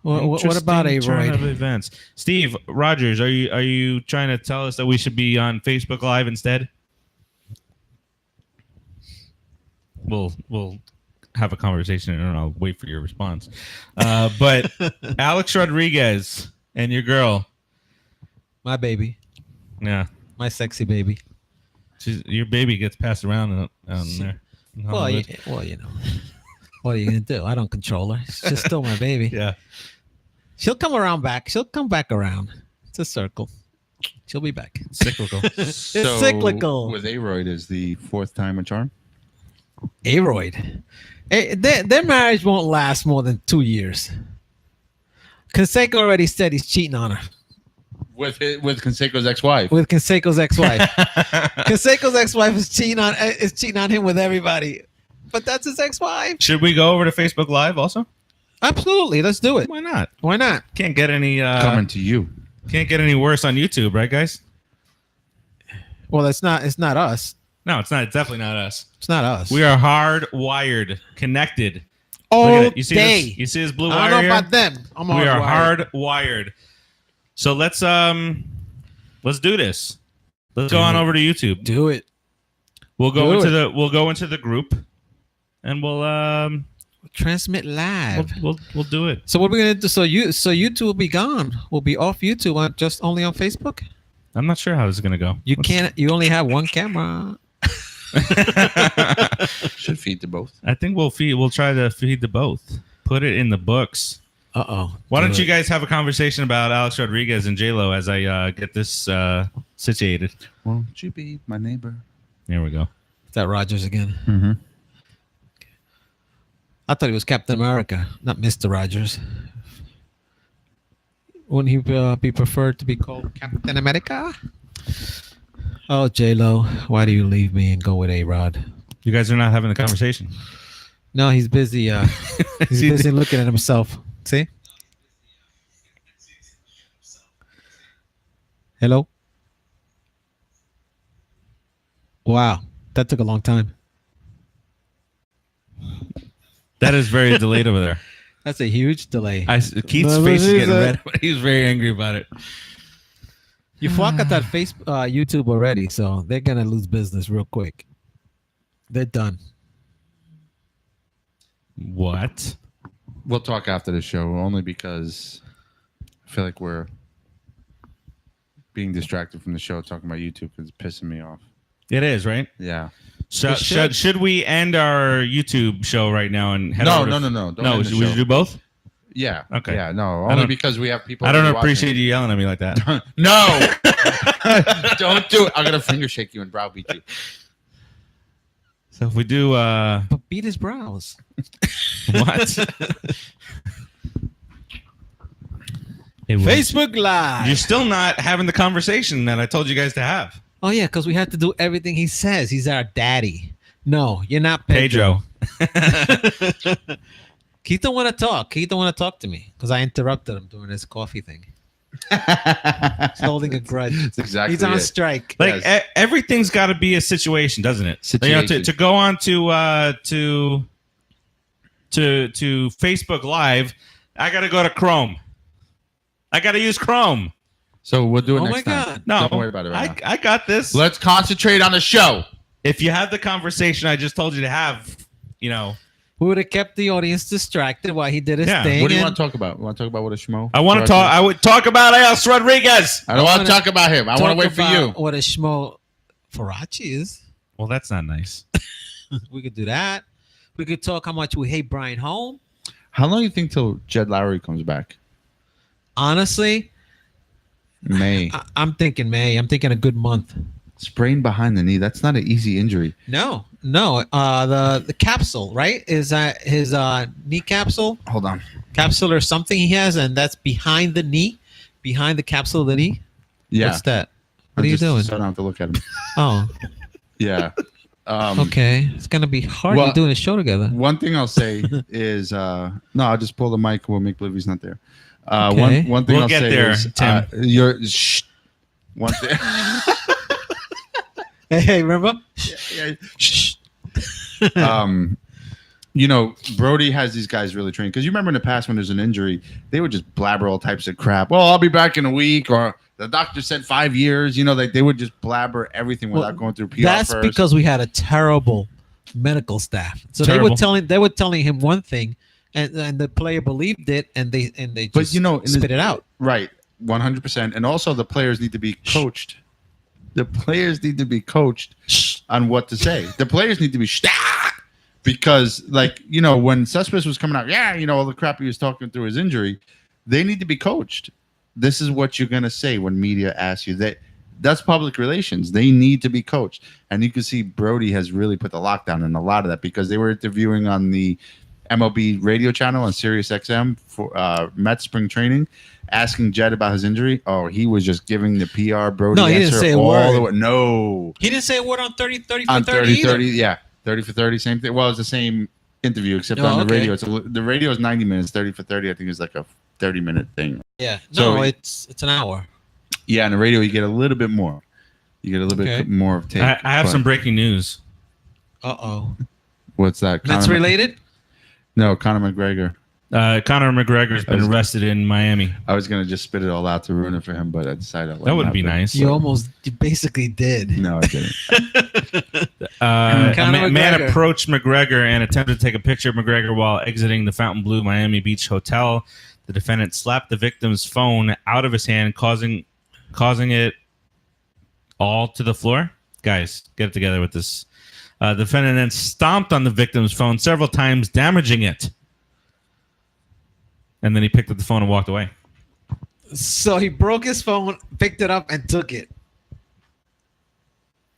What about Interesting turn of A-Roid? events? Steve Rogers, are you trying to tell us that we should be on Facebook Live instead? We'll have a conversation and I'll wait for your response. But Alex Rodriguez and your girl, My baby. yeah, My sexy baby. your baby gets passed around on there. in Well, Hollywood. you know. What are you going to do? I don't control her. She's still my baby. Yeah. She'll come around back. She'll come back around. It's a circle. She'll be back. Cyclical. It's cyclical. With A-Roid is the fourth time a charm. A-Roid. Their marriage won't last more than 2 years. Canseco already said he's cheating on her. With Canseco's ex-wife. With Canseco's ex-wife. Canseco's ex-wife is cheating on him with everybody. But that's his ex-wife. Should we go over to Facebook Live also? Absolutely. Let's do it. Why not? Why not? Can't get any Coming to you. can't get any worse on YouTube, right, guys? Well, it's not us. No, it's not. It's definitely not us. It's not us. We are hardwired, connected. Look all at it. You see day. this? You see this blue I wire don't know here? about them. I'm We are hardwired. hardwired. So let's do this. Let's go on over to YouTube. Do it. We'll go Do into the group, and we'll Transmit live. we'll do it. So what we're gonna do? So YouTube will be gone. We'll be off YouTube. Just only on Facebook. I'm not sure how this is gonna go. You can't. You only have one camera. Should feed to both. I think we'll try to feed the both. Put it in the books. Uh-oh. Why don't you guys have a conversation about Alex Rodriguez and J-Lo as I get this situated? Won't you be my neighbor? There we go. Is that Rogers again? Mm-hmm. I thought he was Captain America, not Mr. Rogers. Wouldn't he be preferred to be called Captain America? Oh, J-Lo, why do you leave me and go with A-Rod? You guys are not having the conversation. No, he's busy. He's busy looking at himself. See? Hello? Wow, that took a long time. That is very delayed over there. That's a huge delay. Keith's face is getting red. But he was very angry about it. You Fwakata that YouTube already, so they're gonna lose business real quick. They're done. What? We'll talk after the show, only because I feel like we're being distracted from the show talking about YouTube because it's pissing me off. It is, right? Yeah. So, should we end our YouTube show right now and head No, over no, to... no, no. Don't No, end the should we show. do both? Yeah. Okay. Yeah, no. I Only don't- because we have people. I don't that are appreciate watching. you yelling at me like that. No. Don't do it. I'm going to finger shake you and browbeat you. So if we do... But beat his brows. what? Facebook Live. You're still not having the conversation that I told you guys to have. Oh yeah, because we have to do everything he says. He's our daddy. No, you're not Pedro. Keith don't want to talk. Keith don't want to talk to me because I interrupted him during his coffee thing. He's holding a grudge. That's exactly He's on it. strike. Like everything's got to be a situation, doesn't it? Situation. To go on to Facebook Live, I got to go to Chrome. I got to use Chrome. So we'll do it Oh next my time. God. No, Don't worry about it right now. I got this. Let's concentrate on the show. If you have the conversation I just told you to have, We would have kept the audience distracted while he did his Yeah. thing. What do you and- want to talk about? You want to talk about what a schmo? I want to talk. I would talk about Alex Rodriguez. I don't want to wanna talk about him. I want to wait for about you. What a schmo Farace is. Well, that's not nice. We could do that. We could talk how much we hate Brian Holm. How long do you think till Jed Lowrie comes back? Honestly, May. I'm thinking May. I'm thinking a good month. Sprain behind the knee. That's not an easy injury. No. The capsule, right? Is that his knee capsule? Hold on. Capsule or something he has, and that's behind the knee, behind the capsule of the knee. Yeah. What's that? What are you doing? So I don't have to look at him. Oh, Yeah. okay. It's gonna be hard well, doing a show together. One thing I'll say is no, I'll just pull the mic. We'll make believe he's not there. Okay. One thing We'll I'll get say there, is Tim. you're shh. One thing. Hey, remember? Shh. Brodie has these guys really trained because you remember in the past when there's an injury, they would just blabber all types of crap. Well, I'll be back in a week, or the doctor said 5 years. They would just blabber everything without going through PR That's first. because we had a terrible medical staff. So Terrible. they were telling him one thing, and the player believed it, and they just spit it out. Right, 100%. And also the players need to be coached. The players need to be coached on what to say. The players need to be because, when Cespedes was coming out, all the crap he was talking through his injury, they need to be coached. This is what you're going to say when media asks you. That's public relations. They need to be coached. And you can see Brodie has really put the lockdown in a lot of that because they were interviewing on the MLB radio channel on Sirius XM for Mets spring training, asking Jed about his injury. Oh, he was just giving the PR Brodie No, he answer didn't say a all word. the way. No. He didn't say a word on 30 for On 30 either. 30, yeah. 30 for 30, same thing. Well, it's the same interview, except Oh, on the okay. radio. The radio is 90 minutes. 30 for 30, I think, is like a 30-minute thing. Yeah. So- No, it's an hour. Yeah, on the radio, you get a little bit more. You get a little Okay. bit more of tape. I have but- some breaking news. Uh-oh. What's that? That's Conor- related? No, Conor McGregor. Conor McGregor's been arrested in Miami. I was going to just spit it all out to ruin it for him, but I decided I'll let That him would have be it. nice. You basically did. No, I didn't. A Conor man McGregor. approached McGregor and attempted to take a picture of McGregor while exiting the Fontainebleau Miami Beach hotel. The defendant slapped the victim's phone out of his hand, causing it all to the floor. Guys, get it together with this. The defendant then stomped on the victim's phone several times, damaging it. And then he picked up the phone and walked away. So he broke his phone, picked it up, and took it.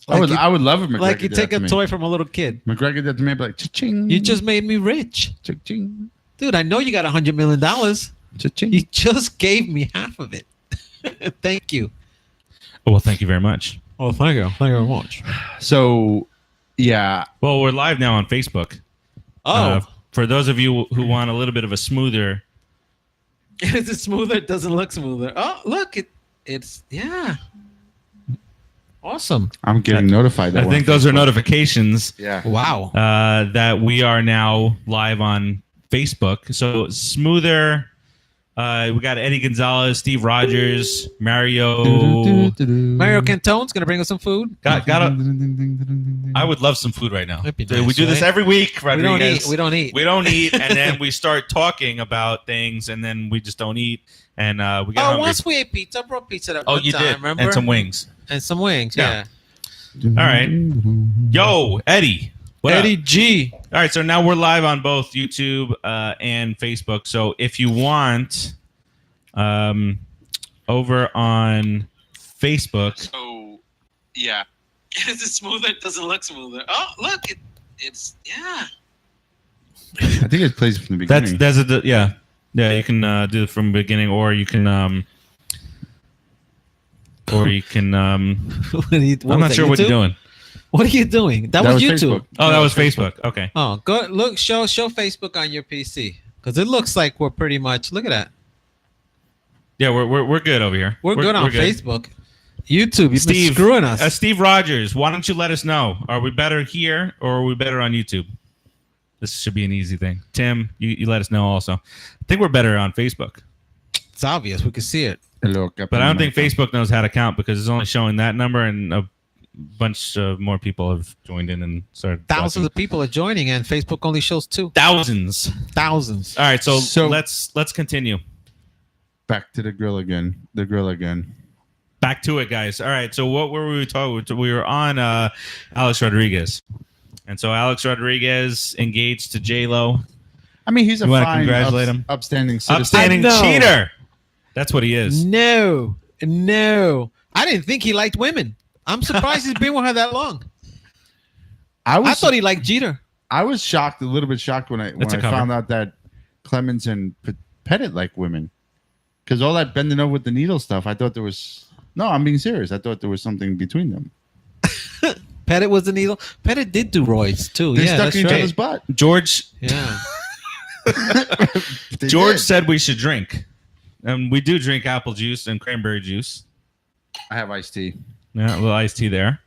I would love if McGregor Like you did take that a to me. toy from a little kid. McGregor did to me, I'd be like, cha-ching. You just made me rich. Cha-ching. Dude, I know you got $100 million. Cha-ching. You just gave me half of it. Thank you. Oh, well, thank you very much. Oh, thank you. Thank you very much. So, yeah. Well, we're live now on Facebook. Oh, For those of you who want a little bit of a smoother, is it smoother? It doesn't look smoother. Oh, look. It's, yeah. Awesome. I'm getting notified. That I think those are notifications Yeah. Wow. that we are now live on Facebook. So smoother. We got Eddie Gonzalez, Steve Rogers, Mario. Mario Cantone's going to bring us some food. I would love some food right now. That'd be We nice, do this right? every week, We don't Rodriguez. eat. We don't eat. We don't eat, and then we start talking about things, and then we just don't eat, and we get Oh, hungry. once we ate pizza. I brought pizza that Oh, one you time, did, remember? and some wings. And some wings, yeah. All right. Yo, Eddie. What up? Eddie G. All right, so now we're live on both YouTube and Facebook. So if you want, over on Facebook. So, yeah. Is it smoother? It doesn't look smoother. Oh, look. It's, yeah. I think it plays from the beginning. Yeah. You can do it from the beginning, or you can I'm What are you, not sure what you're doing. What are you doing? That was YouTube. Facebook. Oh, that was Facebook. Okay. Oh, go look. Show Facebook on your PC because it looks like we're pretty much. Look at that. Yeah, we're good over here. We're good on Facebook. YouTube, you've been Steve, screwing us. Steve Rogers, why don't you let us know? Are we better here or are we better on YouTube? This should be an easy thing. Tim, you let us know also. I think we're better on Facebook. It's obvious. We can see it. But I don't think Facebook knows how to count because it's only showing that number and a bunch of more people have joined in and started. Thousands of people are joining, and Facebook only shows 2. Thousands. All right, so let's continue. Back to the grill again. Back to it, guys. All right, so what were we talking? We were on Alex Rodriguez, and so Alex Rodriguez engaged to J-Lo. I mean, he's a fine, congratulate him? upstanding citizen. Upstanding cheater. That's what he is. No. I didn't think he liked women. I'm surprised he's been with her that long. I thought he liked Jeter. I was shocked, a little bit shocked when I found out that Clemens and Pettit like women, because all that bending over with the needle stuff. I thought there was I'm being serious. I thought there was something between them. Pettit was the needle. Pettit did do roids too. They yeah, stuck that's in each right. other's butt. George. Yeah. George said we should drink, and we do drink apple juice and cranberry juice. I have iced tea. Yeah, a little iced tea there.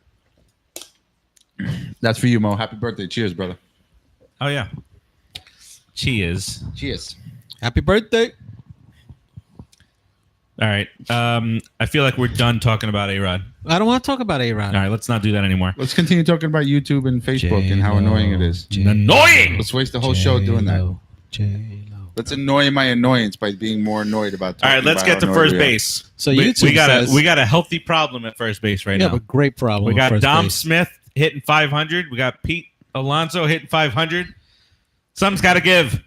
That's for you, Mo. Happy birthday. Cheers, brother. Oh, yeah. Cheers. Happy birthday. All right. I feel like we're done talking about A-Rod. I don't want to talk about A-Rod. All right, let's not do that anymore. Let's continue talking about YouTube and Facebook and how annoying it is. Annoying! Let's waste the whole show doing that. Let's annoy my annoyance by being more annoyed about. All right, let's get to first base. So we YouTube got a healthy problem at first base right yeah, now. a great problem. We got at first Dom base. Smith hitting 500. We got Pete Alonso hitting 500. Something's got to give.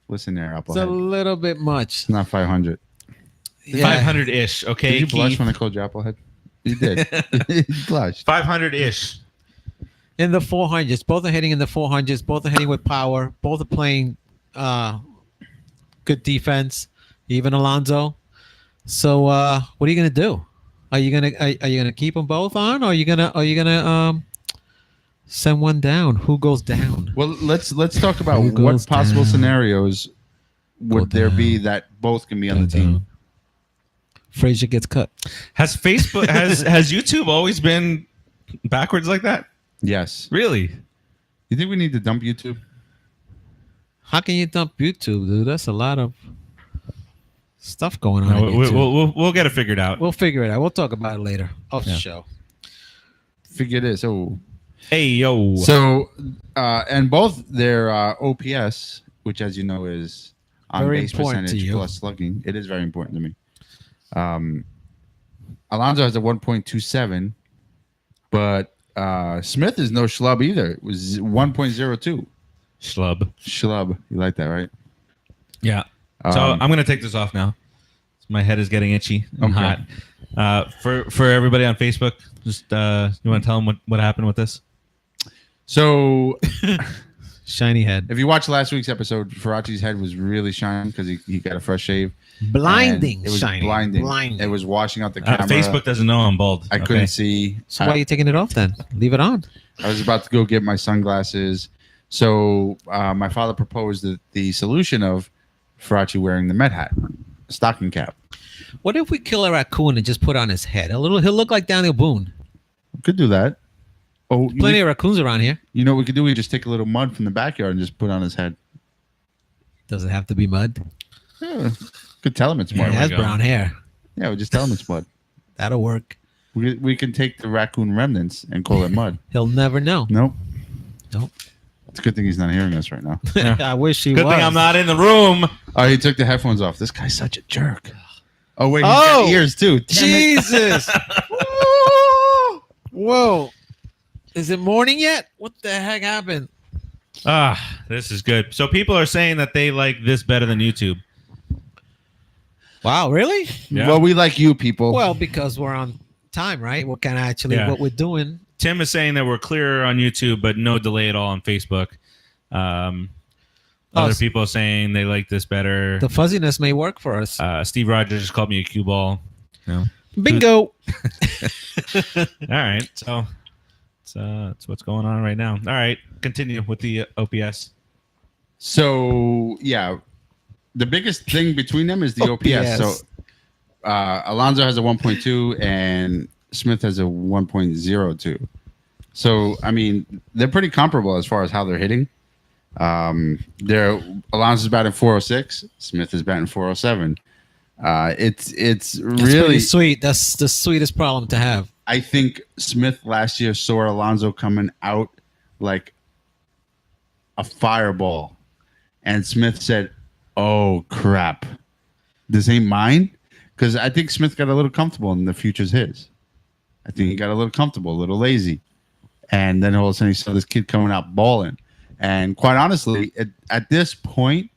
Listen there, It's a Applehead. little bit much. It's not 500. Yeah. 500-ish. Okay, Did you blush Keith? when I called you Applehead? You did. You blushed. 500-ish. In the 400s. Both are hitting in the 400s. Both are hitting with power. Both are playing good defense. Even Alonso. So what are you gonna do? Are you gonna keep them both on, or are you gonna send one down? Who goes down? Well, let's talk about Who what goes possible down? scenarios would Go there be down. that both can be on the team. Frazier gets cut. Has Facebook has YouTube always been backwards like that? Yes. Really? You think we need to dump YouTube? How can you dump YouTube, dude? That's a lot of stuff going on. No, on YouTube. we'll get it figured out. We'll figure it out. We'll talk about it later off the show. Figure this. Oh. Hey yo. So, and both their OPS, which as you know is on Very base important to percentage you. plus slugging, it is very important to me. Alonso has a 1.27, but Smith is no schlub either. It was 1.02. Schlub. You like that, right? Yeah. So I'm gonna take this off now. My head is getting itchy and Okay. hot. For everybody on Facebook, just you want to tell them what happened with this? So, Shiny head. if you watched last week's episode, Farace's head was really shining because he got a fresh shave. Blinding. And it was shiny. blinding. Blinding. It was washing out the camera. Facebook doesn't know I'm bald. I couldn't see. So why are you taking it off then? Leave it on. I was about to go get my sunglasses. So my father proposed the solution of Farace wearing the Met hat, stocking cap. What if we kill a raccoon and just put on his head? He'll look like Daniel Boone. Could do that. Oh, Plenty of raccoons around here. you know what we could do? We could just take a little mud from the backyard and just put on his head. Does it have to be mud? Yeah, could tell him it's He mud. has go. brown hair. Yeah, we just tell him it's mud. That'll work. We can take the raccoon remnants and call it mud. He'll never know. Nope. Nope. It's a good thing he's not hearing us right now. I wish he Good was. thing I'm not in the room. Oh, he took the headphones off. This guy's such a jerk. Oh, wait, he's Oh, got ears too. Damn it. Jesus. Whoa. Is it morning yet? What the heck happened? This is good. So people are saying that they like this better than YouTube. Wow, really? Yeah. Well, we like you people. Well, because we're on time, right? We're kind of actually Yeah. what we're doing. Tim is saying that we're clearer on YouTube, but no delay at all on Facebook. Other people are saying they like this better. The fuzziness may work for us. Steve Rogers just called me a cue ball. No. Bingo. All right. So That's what's going on right now. All right, continue with the OPS. So yeah, the biggest thing between them is the OPS. So Alonso has a 1.2 and Smith has a 1.02. So I mean, they're pretty comparable as far as how they're hitting. Alonso's batting 406, Smith is batting 407. It's really pretty sweet. That's the sweetest problem to have. I think Smith last year saw Alonso coming out like a fireball, and Smith said, "Oh crap, this ain't mine." Because I think Smith got a little comfortable, and the future's his. I think he got a little comfortable, a little lazy, and then all of a sudden he saw this kid coming out balling. And quite honestly, at this point,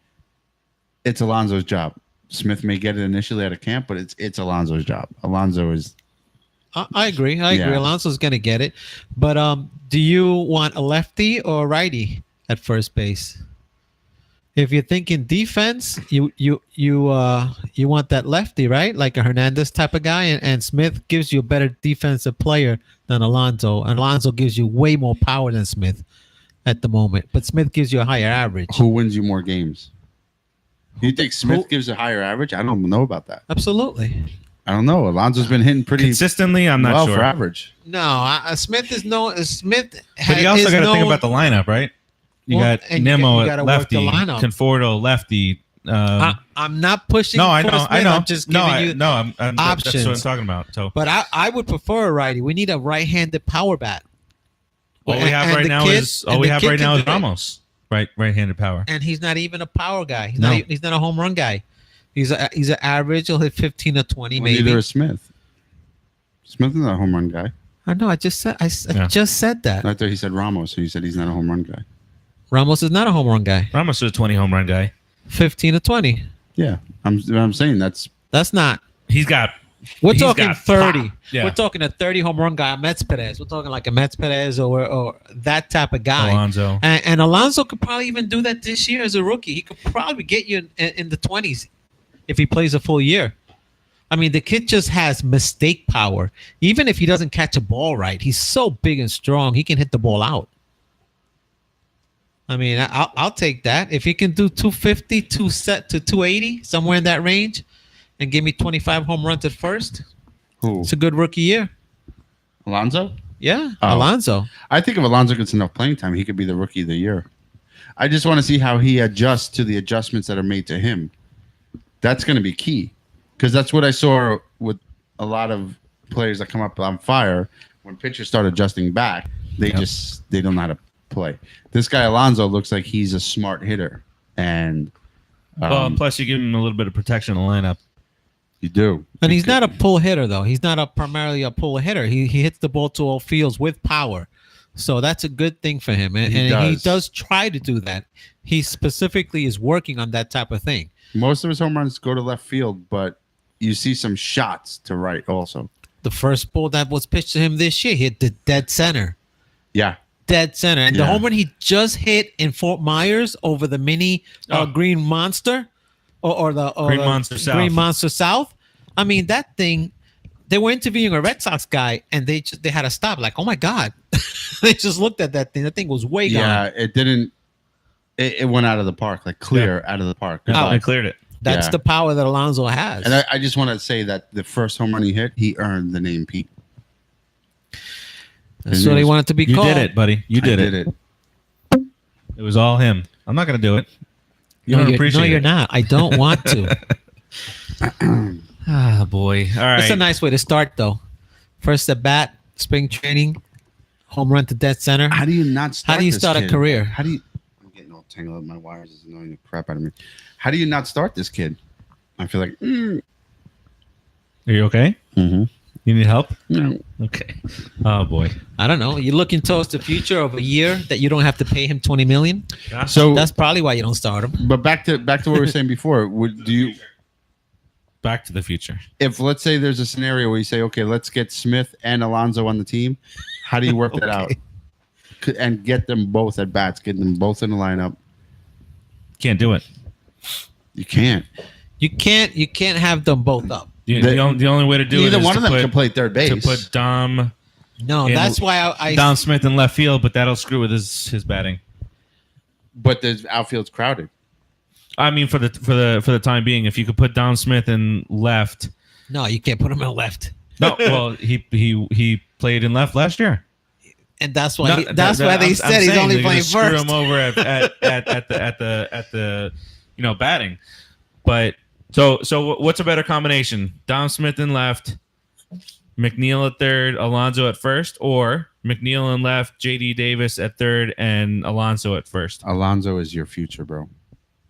it's Alonso's job. Smith may get it initially at a camp, but it's Alonso's job. Alonso is. I agree. I agree. Alonso's going to get it. But do you want a lefty or a righty at first base? If you're thinking defense, you want that lefty, right? Like a Hernandez type of guy. And Smith gives you a better defensive player than Alonso. And Alonso gives you way more power than Smith at the moment. But Smith gives you a higher average. Who wins you more games? You think Smith gives a higher average? I don't know about that. Absolutely. I don't know. Alonso's been hitting pretty consistently. I'm not sure for average. No, Smith is no Smith. But you also got to think about the lineup, right? You got Nimmo at lefty, Conforto lefty. I'm not pushing. No, I know. Smith. I'm just giving you I'm options. That's what I'm talking about. So, but I would prefer a righty. We need a right-handed power bat. All we have right now is Ramos, right-handed power, and he's not even a power guy. He's not a home run guy. He's an average. He'll hit 15 or 20 maybe. Neither is Smith. Smith is not a home run guy. I know. I just said that. I thought he said Ramos, so you said he's not a home run guy. Ramos is not a home run guy. Ramos is a 20 home run guy. 15 to 20. Yeah, I'm saying that's not. He's got. We're talking 30. Pop. Yeah. We're talking a 30 home run guy, Mets Perez. We're talking like a Mets Perez or that type of guy. Alonso. And Alonso could probably even do that this year as a rookie. He could probably get you in the 20s if he plays a full year. I mean, the kid just has mistake power. Even if he doesn't catch a ball right, he's so big and strong, he can hit the ball out. I mean, I'll take that. If he can do 250, 280, somewhere in that range, and give me 25 home runs at first, it's a good rookie year. Alonso? Yeah, Alonso. I think if Alonso gets enough playing time, he could be the rookie of the year. I just want to see how he adjusts to the adjustments that are made to him. That's going to be key, because that's what I saw with a lot of players that come up on fire. When pitchers start adjusting back, they don't know how to play. This guy Alonso looks like he's a smart hitter, and plus you give him a little bit of protection in the lineup. You do, and he's not a pull hitter though. He's not primarily a pull hitter. He hits the ball to all fields with power, so that's a good thing for him. And he does try to do that. He specifically is working on that type of thing. Most of his home runs go to left field, but you see some shots to right also. The first ball that was pitched to him this year hit the dead center. Yeah. Dead center. And the home run he just hit in Fort Myers over the mini Green Monster or the Green Monster South. I mean, that thing, they were interviewing a Red Sox guy and they had to stop. Like, oh my God. They just looked at that thing. That thing was way gone. Yeah, it didn't. It went out of the park, like clear out of the park. It cleared it. That's the power that Alonso has. And I just want to say that the first home run he hit, he earned the name Pete. That's what he wanted to be called. You did it, buddy. You did it. It was all him. I'm not going to do it. You don't appreciate it. No, you're not. I don't want to. Boy. All right. That's a nice way to start, though. First at bat, spring training, home run to dead center. How do you not start How do you start a career? I'm getting all tangled up. My wires is annoying the crap out of me. How do you not start this kid? I feel like. Are you okay? Mm-hmm. You need help? No. Okay. Oh boy. I don't know. You're looking towards the future of a year that you don't have to pay him $20 million. So that's probably why you don't start him. But back to what we were saying before. Back to the future. If let's say there's a scenario where you say, okay, let's get Smith and Alonso on the team. How do you work that out? And get them both at bats, get them both in the lineup. Can't do it. You can't. You can't have them both up. The only way to do it is neither one of them can play third base. To put Dom No, in- that's why I Dom Smith in left field, but that'll screw with his batting. But the outfield's crowded. I mean, for the time being, if you could put Dom Smith in left. No, you can't put him in left. No, well, he played in left last year. And that's why No, that's why they said he's only playing screw first. him over at the batting. But so what's a better combination? Dom Smith in left, McNeil at third, Alonso at first, or McNeil in left, JD Davis at third, and Alonso at first. Alonso is your future, bro.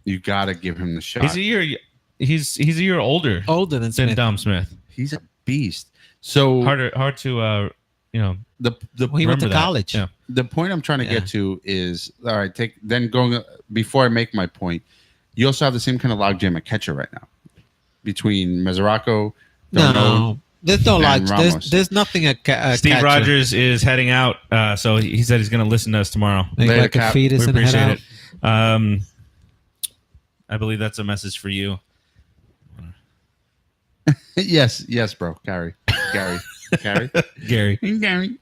You gotta give him the shot. He's a year older Older than Dom Smith. He's a beast. So Hard to the Well, he went to remember that. college. Yeah. the point I'm trying to get to is all right. Before I make my point, you also have the same kind of logjam at catcher right now between Mesoraco. No, there's no and lodge. Ramos. There's nothing. Steve catcher. Rogers is heading out, so he said he's going to listen to us tomorrow. Make Later, like a Cap. fetus We and head appreciate out. it. I believe that's a message for you. yes, bro. Gary. Gary. Gary.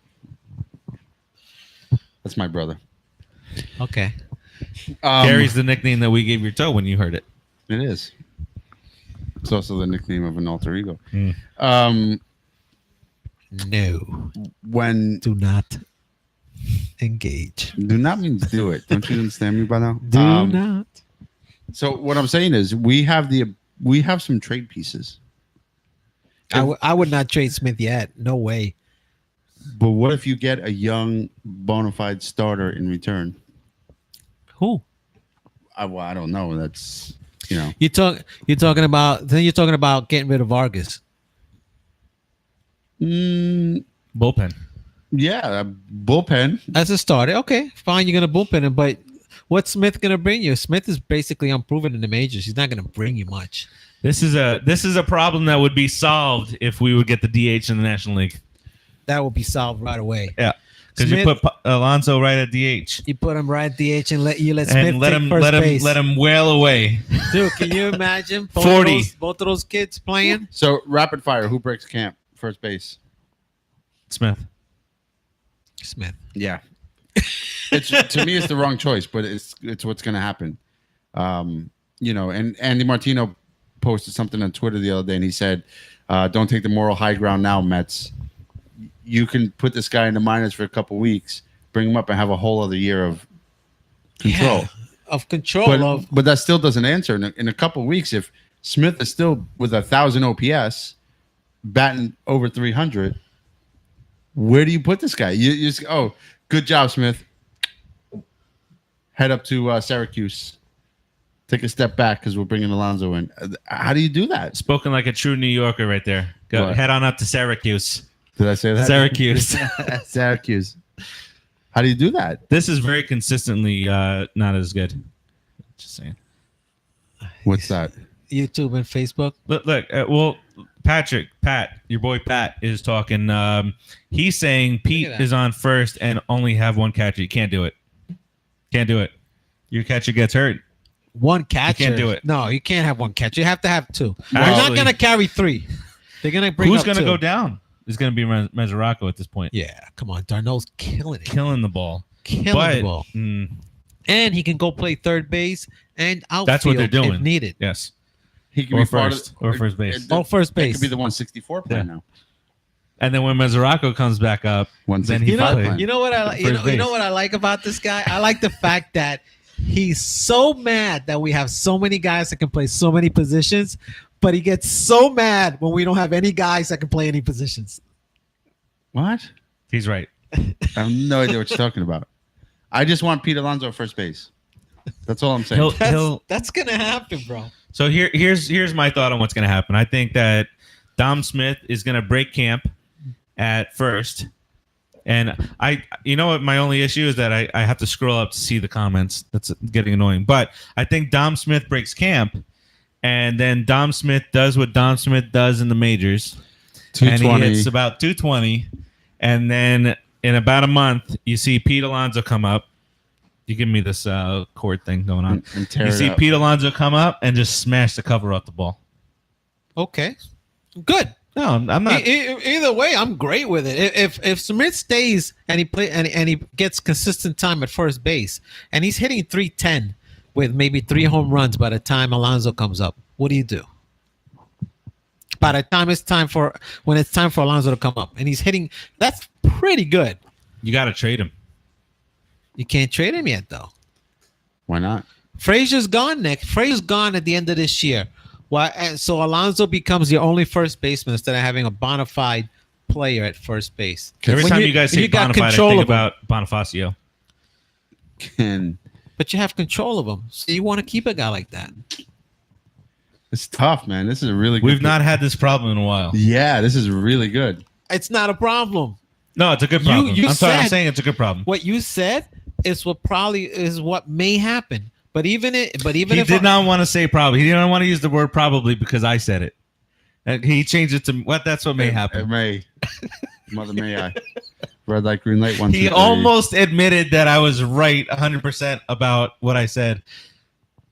That's my brother. Okay. Gary's the nickname that we gave your toe when you heard it. It is. It's also the nickname of an alter ego. No, When do not engage. do not means do it. Don't you understand me by now? Do not. So what I'm saying is we have some trade pieces. I would not trade Smith yet. No way. But what if you get a young bona fide starter in return? Who? I don't know. That's You're talking about getting rid of Vargas. Bullpen. Yeah, bullpen. As a starter. Okay, fine. You're gonna bullpen him, but what's Smith gonna bring you? Smith is basically unproven in the majors. He's not gonna bring you much. This is a problem that would be solved if we would get the DH in the National League. That will be solved right away. Yeah, because you Smith- put Alonso right at DH You put him right at DH and let Smith and let take him first base. let him wail away. Dude, can you imagine 40. both of those kids playing? So rapid fire. Who breaks camp? First base. Smith. Smith. Yeah. It's to me, it's the wrong choice, but it's what's going to happen. And Andy Martino posted something on Twitter the other day, and he said, "Don't take the moral high ground now, Mets. You can put this guy in the minors for a couple weeks, bring him up, and have a whole other year of control." Yeah, of control. But that still doesn't answer. In a couple weeks, if Smith is still with 1,000 OPS, batting over 300, where do you put this guy? You just good job, Smith. Head up to Syracuse. Take a step back because we're bringing Alonso in. How do you do that? Spoken like a true New Yorker right there. Go What? head on up to Syracuse. Did I say that? Syracuse. Syracuse. How do you do that? This is very consistently not as good. Just saying. What's that? YouTube and Facebook. Look, Pat, your boy Pat is talking. He's saying Pete that. is on first and only have one catcher. You can't do it. Can't do it. Your catcher gets hurt. One catcher. can't do it. No, you can't have one catcher. You have to have two. They're Actually- not going to carry three. They're going to bring Who's up going to two. go down? It's going to be Mesoraco at this point. Yeah, come on. Darnold's killing it. Killing the ball. Killing the ball. And he can go play third base and outfield That's what they're doing. if needed. Yes. He could Or be part first. of- Or first base. First It base. could be the 164 plan Yeah. now. And then when Mesoraco comes back up, then he You know, plays. you know what I First you know base. what I like about this guy? I like the fact that he's so mad that we have so many guys that can play so many positions, but he gets so mad when we don't have any guys that can play any positions. What? He's right. I have no idea what you're talking about. I just want Pete Alonso at first base. That's all I'm saying. That's gonna happen, bro. So here's my thought on what's going to happen. I think that Dom Smith is going to break camp at first, and you know what? My only issue is that I have to scroll up to see the comments. That's getting annoying. But I think Dom Smith breaks camp, and then Dom Smith does what Dom Smith does in the majors, and he 220. hits about 220, and then in about a month you see Pete Alonso come up. You give me this cord thing going on. And tear You it see up. Pete Alonso come up and just smash the cover off the ball. Okay. Good. No, I'm not. Either way, I'm great with it. If Smith stays and he gets consistent time at first base, and he's hitting 310 with maybe 3 home runs by the time Alonso comes up, what do you do? By the time it's time for Alonso to come up, and he's hitting, that's pretty good. You got to trade him. You can't trade him yet, though. Why not? Frazier's gone, Nick. Frazier's gone at the end of this year. Why? And so Alonso becomes your only first baseman instead of having a bona fide player at first base. Every time you guys say bona fide, I think about Bonifacio. But you have control of him, so you want to keep a guy like that. It's tough, man. This is a really good We've not had this problem in a while. Yeah, this is really good. It's not a problem. No, it's a good problem. I'm saying it's a good problem. What you said is what may happen. But he did not want to say probably. He didn't want to use the word probably because I said it. And he changed it to what? That's what may happen. It may. Mother may I. Red light, green light. He almost admitted that I was right 100% about what I said,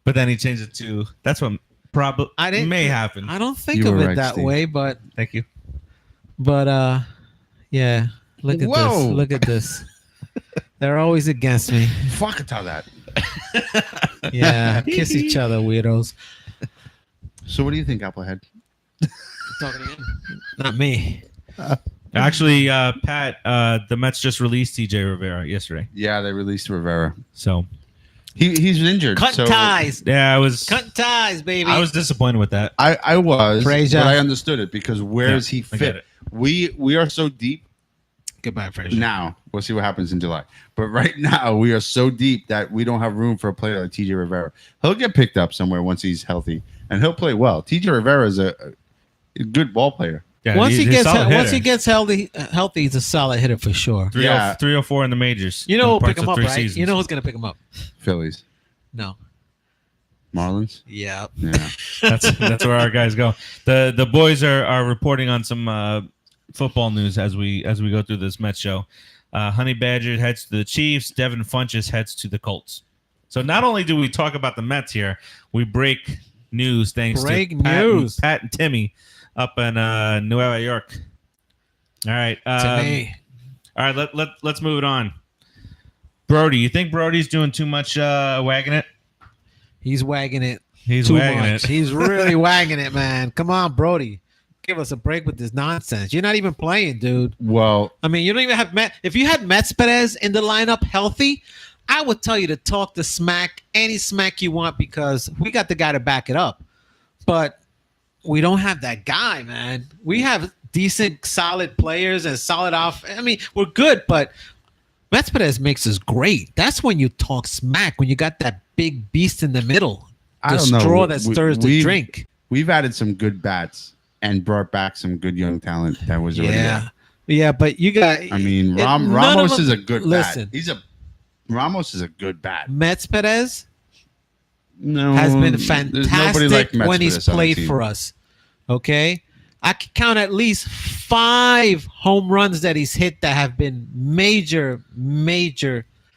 but then he changed it to that's what probably may happen. I don't think of it that way, but thank you. But yeah, look at this. Look at this. They're always against me. Fwakata that. Yeah, kiss each other, weirdos. So, what do you think, Applehead? Talking again? Not me. Actually, Pat, the Mets just released TJ Rivera yesterday. Yeah, they released Rivera. So he's injured. Cut ties. Yeah, I was cut ties, baby. I was disappointed with that. I was, Frazier. but I understood it because where is he fit? We are so deep. Goodbye, Frazier. Now we'll see what happens in July. But right now we are so deep that we don't have room for a player like TJ Rivera. He'll get picked up somewhere once he's healthy, and he'll play well. TJ Rivera is a good ball player. Yeah, once he gets healthy, he's a solid hitter for sure. 304 in the majors. You know who'll pick him up, right? Seasons. You know who's gonna pick him up? Phillies. No. Marlins. Yeah. That's where our guys go. The boys are reporting on some football news as we go through this Mets show. Honey Badger heads to the Chiefs. Devin Funchess heads to the Colts. So not only do we talk about the Mets here, we break news thanks to Pat and Timmy up in Nueva York. All right. Timmy. All right. Let's move it on. Brodie, you think Brodie's doing too much wagging it? He's wagging it. He's wagging it. He's really wagging it, man. Come on, Brodie. Give us a break with this nonsense. You're not even playing, dude. Well, I mean, you don't even have if you had Mets Perez in the lineup healthy, I would tell you to talk the smack, any smack you want, because we got the guy to back it up. But we don't have that guy, man. We have decent, solid players and solid off. I mean, we're good, but Mets Perez makes us great. That's when you talk smack, when you got that big beast in the middle. The straw that stirs the drink. We've added some good bats and brought back some good young talent that was already there. Yeah, but you got. I mean, Ramos is a good bat. Ramos is a good bat. Mets Perez has been fantastic when he's played for us. Okay, I can count at least 5 home runs that he's hit that have been major.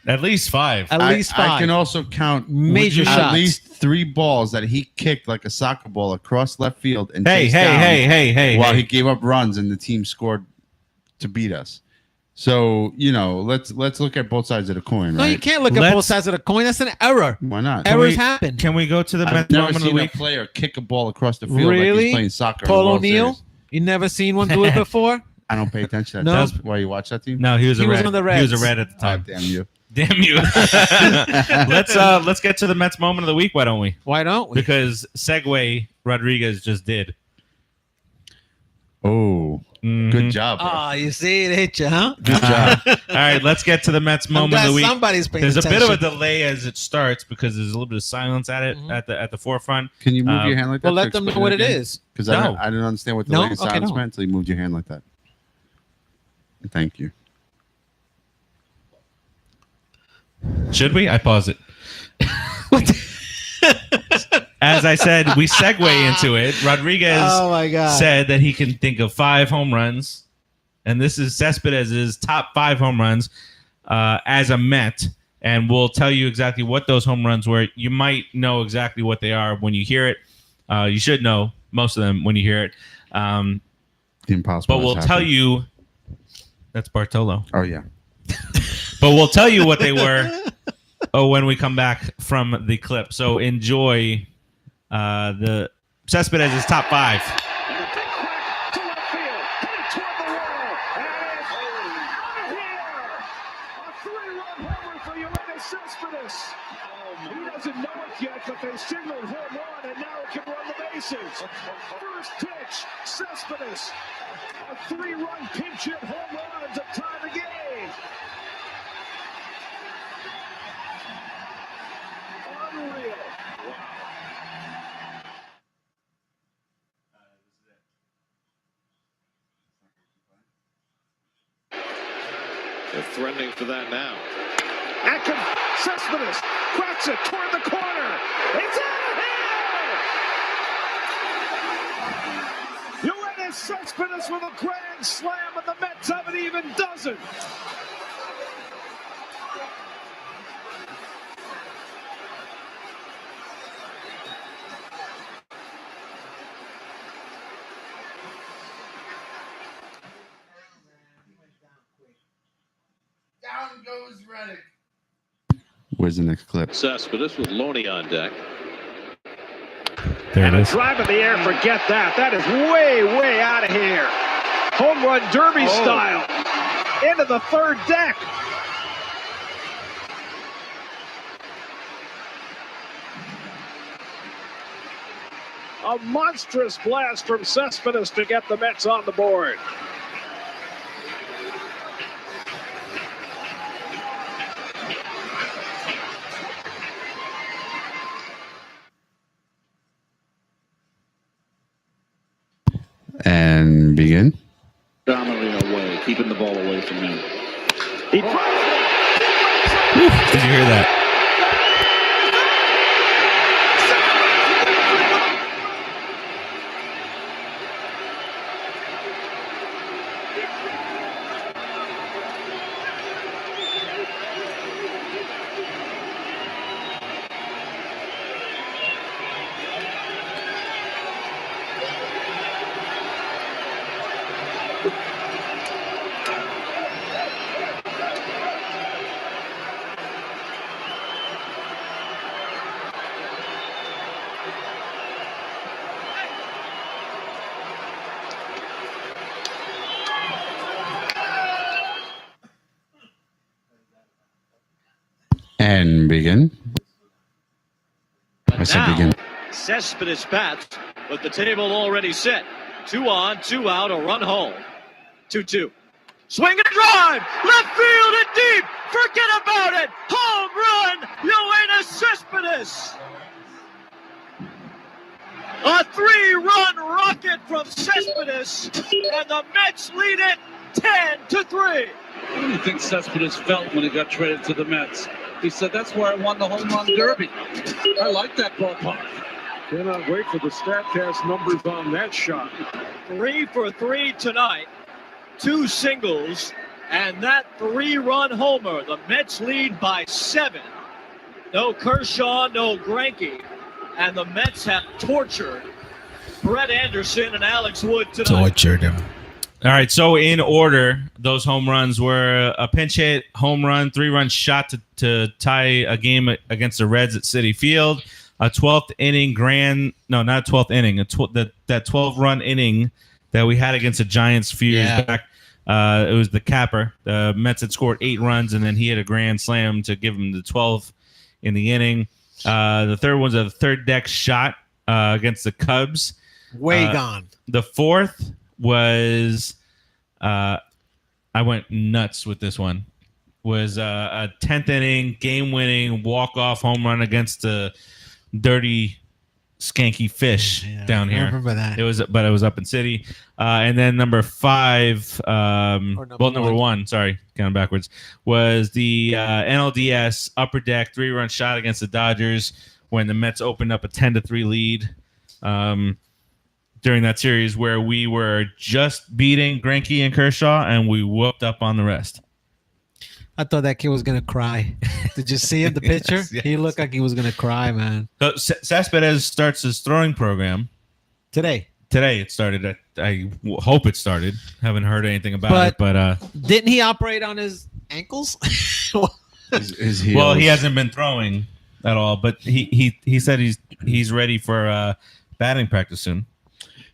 At least 5. I can also count major shots. At least 3 balls that he kicked like a soccer ball across left field and hey, while he gave up runs and the team scored to beat us. So, let's look at both sides of the coin, right? No, you can't look at both sides of the coin. That's an error. Why not? Errors happen. Can we go to the I've never seen a player kick a ball across the field like he's playing soccer. Paul O'Neill? You never seen one do it before? I don't pay attention to that. No. That's why you watch that team? No, he was on the Reds. He was a Red at the time. Oh, damn you. Damn you. Let's get to the Mets moment of the week, why don't we? Why don't we? Because segue Rodriguez just did. Oh, good job, bro. Oh, you see, it hit you, huh? Good job. All right, let's get to the Mets moment of the week. Somebody's paying There's attention. a bit of a delay as it starts because there's a little bit of silence at it at the forefront. Can you move your hand like that? Well, let them know what it is. Because I didn't understand what delay and silence meant until you moved your hand like that. Thank you. Should we? I pause it. As I said, we segue into it. Rodriguez said that he can think of 5 home runs, and this is Cespedes' top 5 home runs as a Met, and we'll tell you exactly what those home runs were. You might know exactly what they are when you hear it. You should know most of them when you hear it. The Impossible. But we'll tell you. That's Bartolo. Oh yeah. But we'll tell you what they were when we come back from the clip. So enjoy the Cespedes' top 5. He doesn't know it yet, but they signaled home run, and now it can run the bases. First pitch, Cespedes. A 3-run pinch hit home run to tie the game. Unreal. They're threatening for that now. Atkins, Cespedes, cracks it toward the corner. It's out of here! Yoenis Cespedes with a grand slam, and the Mets have an even dozen. Down goes Reddick. Where's the next clip? Cespedes with Loney on deck. There it is. Drive in the air, forget that. That is way, way out of here. Home run derby style. Into the third deck. A monstrous blast from Cespedes to get the Mets on the board. And begin. Dominating away, keeping the ball away from him. He Did you hear that? And begin. I said begin. Cespedes bats, but the table already set. 2 on, 2 out, a run home. 2-2. Swing and drive! Left field and deep! Forget about it! Home run! Yoenis Cespedes! A 3-run rocket from Cespedes, and the Mets lead it 10-3. What do you think Cespedes felt when he got traded to the Mets? He said, that's where I won the home run derby. I like that ballpark. Cannot wait for the StatCast numbers on that shot. 3 for 3 tonight. 2 singles, and that 3-run homer. The Mets lead by 7. No Kershaw, no Greinke. And the Mets have tortured Brett Anderson and Alex Wood tonight. Tortured him. All right, so in order, those home runs were a pinch hit, home run, 3-run shot to tie a game against the Reds at Citi Field, a 12th inning not 12th inning, that 12-run inning that we had against the Giants a few years back. It was the capper. The Mets had scored 8 runs, and then he had a grand slam to give him the 12th in the inning. The third one's a third deck shot against the Cubs. Way gone. The fourth was I went nuts with this one. Was a 10th inning game-winning walk-off home run against the dirty, skanky fish down here. I remember that. It was up in City. And then number 5, number 1, sorry, counting backwards, was the NLDS upper deck 3-run shot against the Dodgers when the Mets opened up a 10-3 lead. During that series where we were just beating Greinke and Kershaw, and we whooped up on the rest. I thought that kid was going to cry. Did you see him, the pitcher? Yes. He looked like he was going to cry, man. So Cespedes starts his throwing program. Today. Today it started. I hope it started. Haven't heard anything about it, but didn't he operate on his ankles? His heels. well, he hasn't been throwing at all. But he said he's ready for batting practice soon.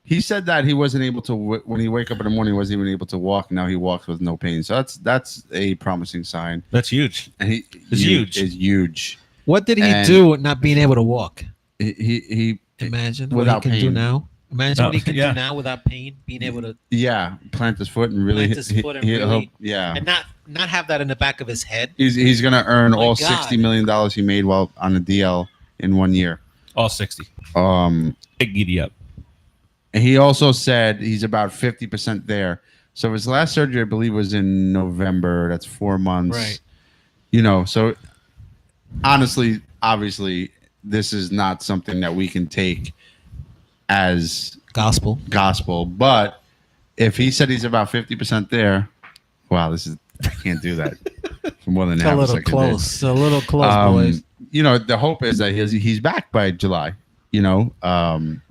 He said that he wasn't able to when he wake up in the morning. He wasn't even able to walk. Now he walks with no pain. So that's a promising sign. That's huge. And It's huge. Is huge. What did he do with not being able to walk? He Imagine what he without can do pain. now. Imagine what he can Yeah. do now without pain, being able to plant his foot and really plant his foot and and not have that in the back of his head. he's gonna earn Oh my all God. $60 million he made while on the DL in 1 year. All 60. Big giddy up. And he also said he's about 50% there. So his last surgery, I believe, was in November. That's 4 months. Right. You know, so honestly, obviously, this is not something that we can take as Gospel. But if he said he's about 50% there, wow, I can't do that for more than A half a little second. close. A little close, boys. You know, the hope is that he's back by July. You know,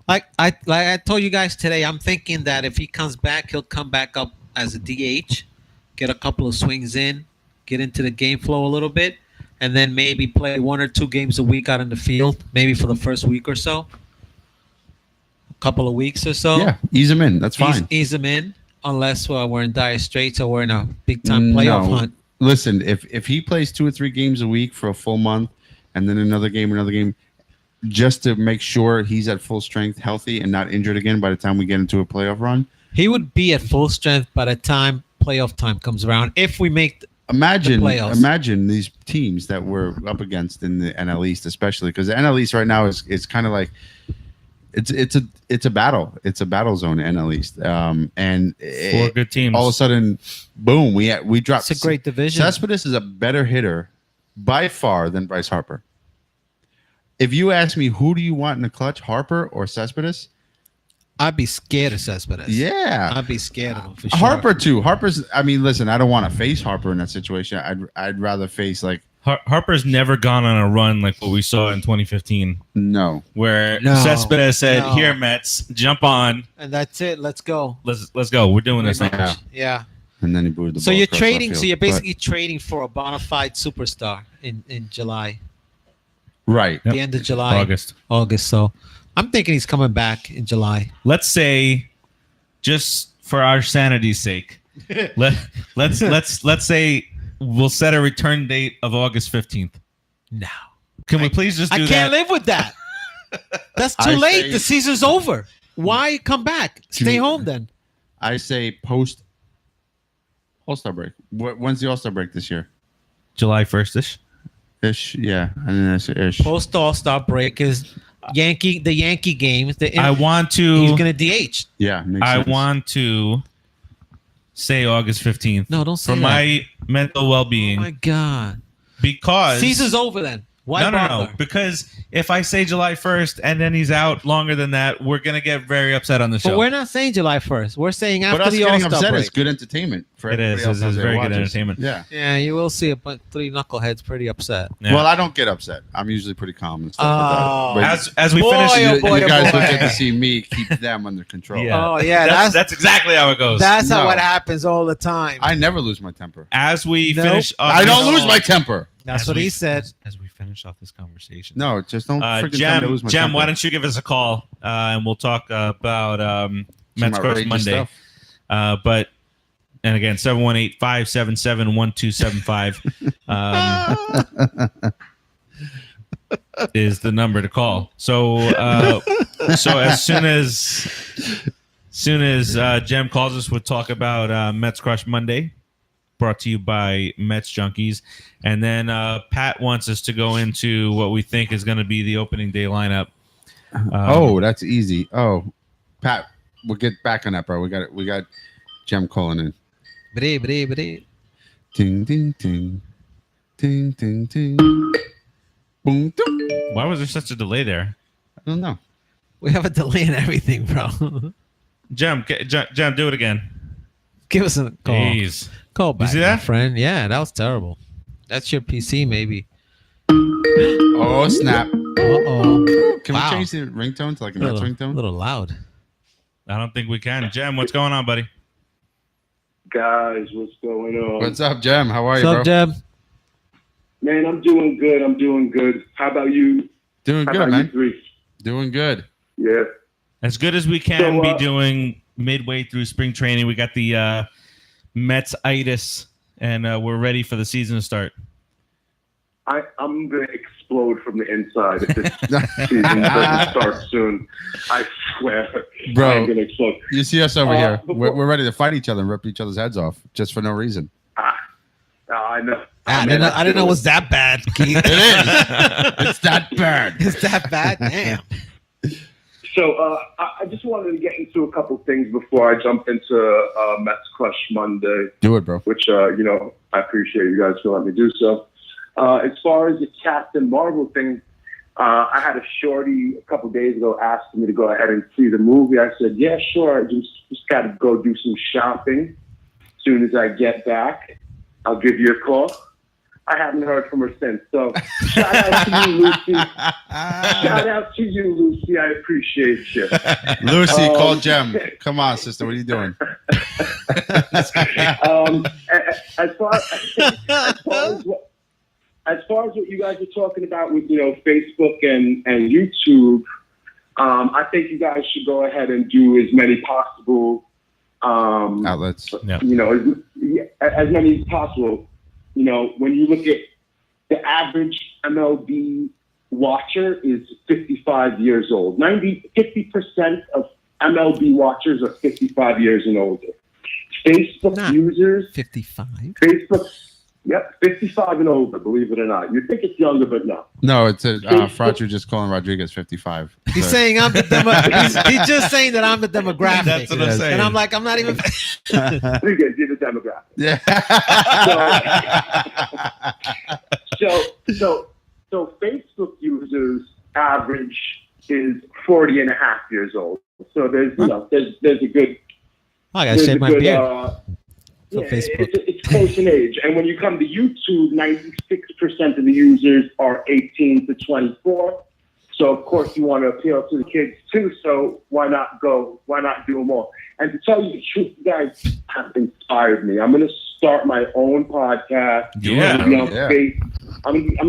Like I told you guys today, I'm thinking that if he comes back, he'll come back up as a DH, get a couple of swings in, get into the game flow a little bit, and then maybe play 1 or 2 games a week out in the field, maybe for the first week or so, a couple of weeks or so. yeah, ease him in. That's fine. Ease him in, unless we're in dire straits or we're in a big time playoff No. hunt. Listen, if he plays 2 or 3 games a week for a full month, and then another game, just to make sure he's at full strength, healthy, and not injured again by the time we get into a playoff run. He would be at full strength by the time playoff time comes around. If we make playoffs. Imagine these teams that we're up against in the NL East, especially because the NL East right now is kind of like it's a battle. It's a battle zone, NL East. And 4 good teams. all of a sudden, boom, we dropped. It's a great division. Cespedes is a better hitter by far than Bryce Harper. If you ask me who do you want in the clutch, Harper or Cespedes? I'd be scared of Cespedes. Yeah. I'd be scared of him for sure. Harper too. I mean, listen, I don't want to face Harper in that situation. I'd rather face like Harper's never gone on a run like what we saw in 2015, no. where No. Cespedes said, No. "Here, Mets, jump on. And that's it. Let's go. Let's go. We're doing this now." Yeah. Yeah. And then he booted the So ball you're across trading. left So field. you're basically trading for a bona fide superstar in July, Right. Yep. the end of July, August. So I'm thinking he's coming back in July. Let's say, just for our sanity's sake, let's say we'll set a return date of August 15th. No, Can we please just do I that? can't live with that. That's too I late. say- The season's over. Why come back? Stay home then. I say post All-Star break. When's the All-Star break this year? July 1st-ish. Ish, yeah. And then I say ish. Post All-Star break is the Yankee games. I want He's to. gonna DH. Yeah, makes I sense. want to say August 15th. No, don't say for that. my mental Oh well-being, my God. because Season's over then. Why no. bother? Because if I say July 1st and then he's out longer than that, we're gonna get very upset on the show. But we're not saying July 1st. We're saying But after us the getting All-Star upset break. is good entertainment for It everybody is. else It's out there very who good watches. entertainment. Yeah. Yeah, you will see a bunch 3 knuckleheads pretty upset. Yeah. Well, I don't get upset. I'm usually pretty calm and stuff Oh. like that. as we Boy, finish, oh You boy, guys don't boy. get to see me keep them under control. Yeah. Oh yeah, that's exactly how it goes. that's how No. it happens all the time. I never lose my temper. As we Nope. finish, off I this- don't lose my temper. That's as what we- he said. As we finish off this conversation, No, just don't freaking tell me to lose my Jem, temper. why don't you give us a call and we'll talk about Some Mets Crush outrageous Monday. stuff. And again, 718-577-1275 is the number to call. So as soon as Jem calls us, we'll talk about Mets Crush Monday, brought to you by Mets Junkies. And then Pat wants us to go into what we think is going to be the opening day lineup. That's easy. Oh, Pat, we'll get back on that, bro. We got Jem calling in. Bri. Ding ding ding. Ding ding ding. Boom ding. Why was there such a delay there? I don't know. We have a delay in everything, bro. Jem, do it again. Give us a call. Jeez. Call back, see my that? friend. Yeah, that was terrible. That's your PC, maybe. Oh, snap. Uh-oh. Can Wow. we change the ringtone to like a Mets A ringtone? little loud. I don't think we can. Jem, what's going on, buddy? Guys, what's going on? What's up, Jem? How are What's you, up, bro? Jeb? Man, I'm doing good. How about you? Doing How good, about man. you three? Doing good. Yeah. As good as we can So, be doing midway through spring training. We got the Mets Ides, and we're ready for the season to start. I'm going to explode from the inside if this season doesn't start soon. I swear. Bro, I'm going to explode. You see us over here. before- We're ready to fight each other and rip each other's heads off just for no reason. I know. I didn't know it was that bad, Keith. It is. It's that bad. It's that bad? Damn. So I just wanted to get into a couple things before I jump into Mets Crush Monday, Do it, bro. which, I appreciate you guys for letting me do so. As far as the Captain Marvel thing, I had a shorty a couple days ago asking me to go ahead and see the movie. I said, yeah, sure. I just got to go do some shopping. As soon as I get back, I'll give you a call. I haven't heard from her since. So shout out to you, Lucy. Shout out to you, Lucy. I appreciate you. Lucy, call Jem. Come on, sister. What are you doing? As far as what you guys are talking about with Facebook and YouTube, I think you guys should go ahead and do as many possible Outlets. as many as possible. When you look at the average MLB watcher is 55 years old. 50% of MLB watchers are 55 years and older. Facebook users, 55. 55 and older, believe it or not. You think it's younger, but no. No, it's Frazier just calling Rodriguez 55. He's So- saying I'm the he's just saying that I'm the demographic. That's what I'm saying. And I'm like, I'm not even. You guys see the demographic. Yeah. So Facebook users average is 40 and a half years old. So there's a good I gotta shave my beard. For Yeah, Facebook. it's close in age. And when you come to YouTube, 96% of the users are 18 to 24. So, of course, you want to appeal to the kids, too. So why not do them all? And to tell you the truth, you guys have inspired me. I'm going to start my own podcast. Yeah. I'm going to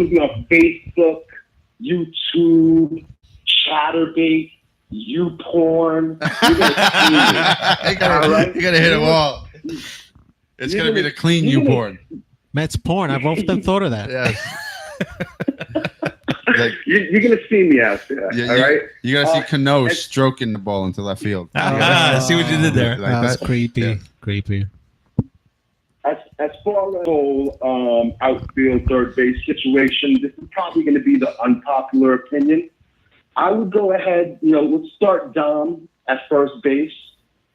be on Facebook, YouTube, Chatterbait, YouPorn. You're going to see me. You gotta hit them all. It's going to be the clean you porn. Mets porn. I've often thought of that. Yeah. You're going to see me out there, all right? You got to see Cano stroking the ball into left field. See what you did there. Like That's that. creepy. Yeah. Creepy. As far as the whole outfield third base situation, this is probably going to be the unpopular opinion. I would go ahead, let's start Dom at first base.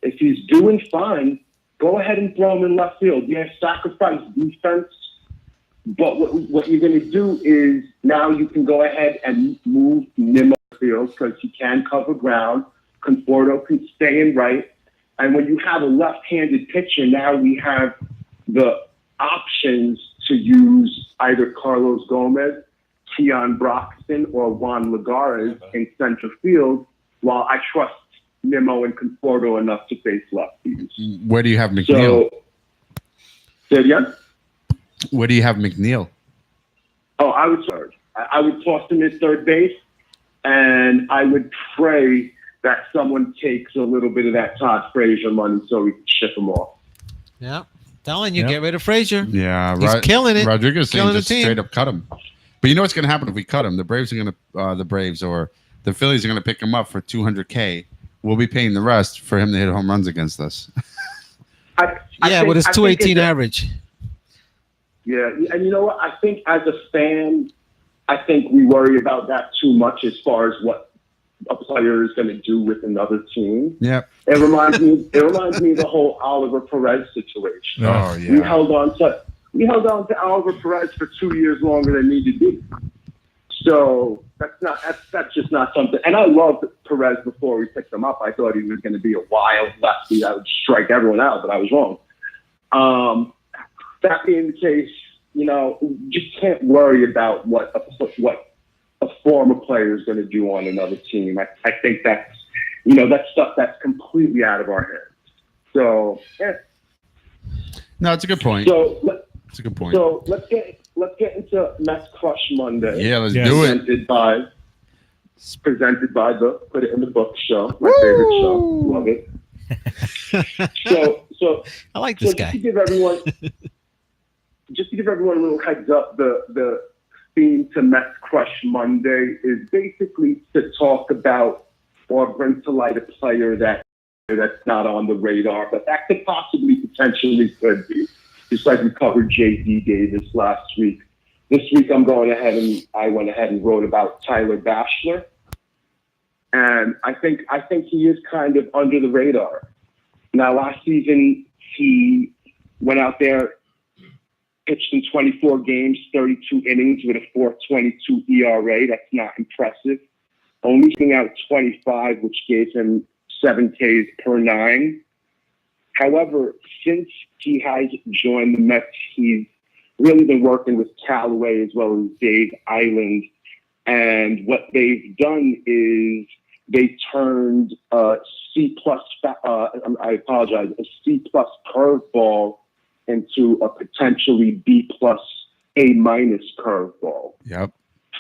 If he's doing fine, go ahead and throw him in left field. Yeah, sacrifice defense. But what you're going to do is now you can go ahead and move Nimmo field because he can cover ground. Conforto can stay in right. And when you have a left-handed pitcher, now we have the options to use either Carlos Gomez, Keon Broxton, or Juan Lagares in center field, while I trust Nimmo and Conforto enough to face lefties. Where do you have McNeil? So, say it again? Where do you have McNeil? Oh, I would third. I would toss him at third base, and I would pray that someone takes a little bit of that Todd Frazier money so we can ship him off. Yeah. Telling you, Yep. get rid of Frazier. Yeah, He's killing it. Rodriguez saying Killing the just team. straight up cut him. But you know what's going to happen if we cut him? The Braves are going to, or the Phillies are going to pick him up for $200K. We'll be paying the rest for him to hit home runs against us. With his 218 average. Yeah, and you know what? I think as a fan, I think we worry about that too much as far as what a player is going to do with another team. Yep. It reminds me of the whole Oliver Perez situation. Oh, We yeah. held on to Oliver Perez for 2 years longer than needed to be. So that's just not something. And I loved Perez before we picked him up. I thought he was going to be a wild lefty that would strike everyone out, but I was wrong. That being the case, you just can't worry about what a former player is going to do on another team. I think that's that's stuff that's completely out of our hands. So, yeah. No, it's a good point. So, It's a good point. So let's get into Mets Crush Monday. Yeah, let's do it. Presented by the Put It in the Book show, my favorite show. Love it. So I like this guy. Just to give everyone a little heads up, the theme to Mets Crush Monday is basically to talk about or bring to light a player that's not on the radar, but that could potentially could be. Just like we covered J.D. Davis last week. This week I went ahead and wrote about Tyler Bashlor. And I think he is kind of under the radar. Now, last season, he went out there, pitched in 24 games, 32 innings with a 4.22 ERA. That's not impressive. Only hitting out 25, which gave him 7 Ks per 9. However, since he has joined the Mets, he's really been working with Callaway as well as Dave Island. And what they've done is they turned a C+ curveball into a potentially B+ A- curveball. Yep.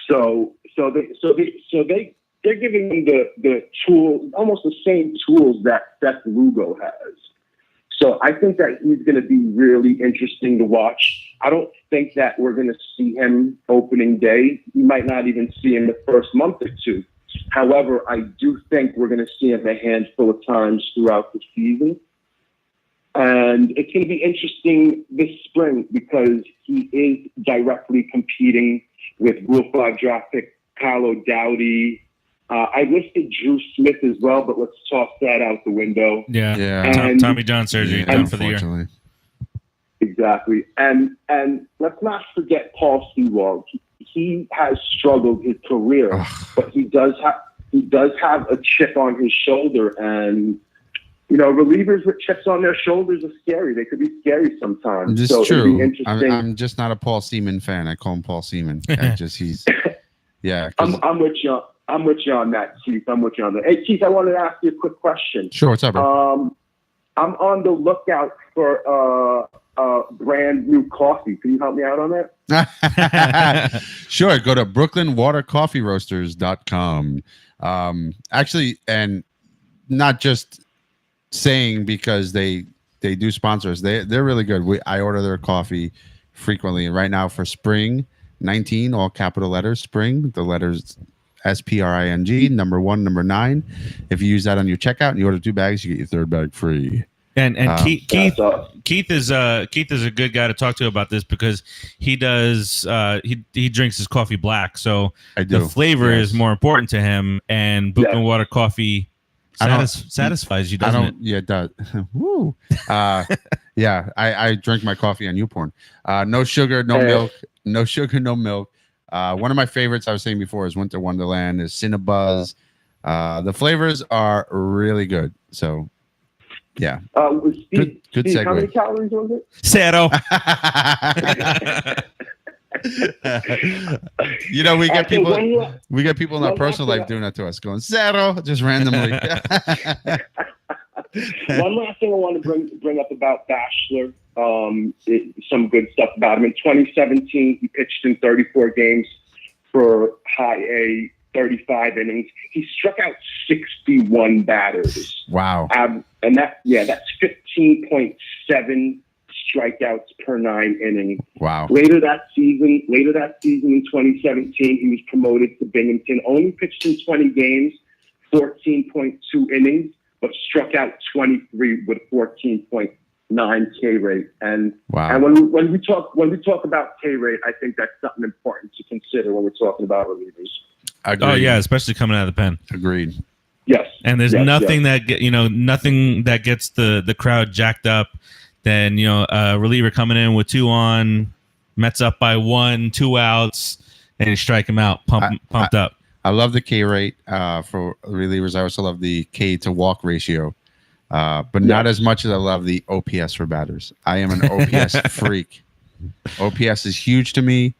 So they're giving him the tools, almost the same tools that Seth Lugo has. So I think that he's going to be really interesting to watch. I don't think that we're going to see him opening day. You might not even see him the first month or two. However, I do think we're going to see him a handful of times throughout the season. And it's going to be interesting this spring because he is directly competing with Rule 5 draft pick Kyle O'Dowdy. I listed Drew Smith as well, but let's toss that out the window. Yeah. Tommy John surgery done for the year. Exactly. And let's not forget Paul Sewald. He has struggled his career, but he does have a chip on his shoulder. And, relievers with chips on their shoulders are scary. They could be scary sometimes. This is true. I'm just not a Paul Seaman fan. I call him Paul Seaman. Yeah. I'm with you. I'm with you on that, Keith. I'm with you on that. Hey, Keith, I wanted to ask you a quick question. Sure. What's up, bro? I'm on the lookout for brand new coffee. Can you help me out on that? Sure. Go to brooklynwatercoffeeroasters.com. Actually, and not just saying because they do sponsor us. They're really good. I order their coffee frequently. Right now for spring 19, all capital letters, spring, the letters SPRING, number 1, number 9. If you use that on your checkout and you order 2 bags, you get your 3rd bag free. And Keith is a good guy to talk to about this because he does he drinks his coffee black, so the flavor is more important to him. And Brooklyn Water Coffee satisfies you, doesn't it? Yeah, it does. Woo. Yeah, I drink my coffee on YouPorn. No sugar, no milk. No sugar, no milk. One of my favorites I was saying before is Winter Wonderland, is Cinnabuzz. The flavors are really good. So, yeah. Steve, good segue. How many calories was it? 0. We get people in our personal life doing that to us, going 0 just randomly. One last thing I want to bring up about Bashlor. Some good stuff about him. In 2017, he pitched in 34 games for high A, 35 innings. He struck out 61 batters. Wow. And that's 15.7 strikeouts per 9 innings. Wow. Later that season in 2017, he was promoted to Binghamton. Only pitched in 20 games, 14.2 innings, but struck out 23 with 14.9 K rate. And when we talk about K rate, I think that's something important to consider when we're talking about relievers. Agreed. Oh yeah, especially coming out of the pen. Agreed. Yes. And there's nothing that gets the crowd jacked up than a reliever coming in with 2 on, Mets up by 1, 2 outs, and you strike him out, pumped up. I love the K rate for relievers. I also love the K to walk ratio, but not as much as I love the OPS for batters. I am an OPS freak. OPS is huge to me.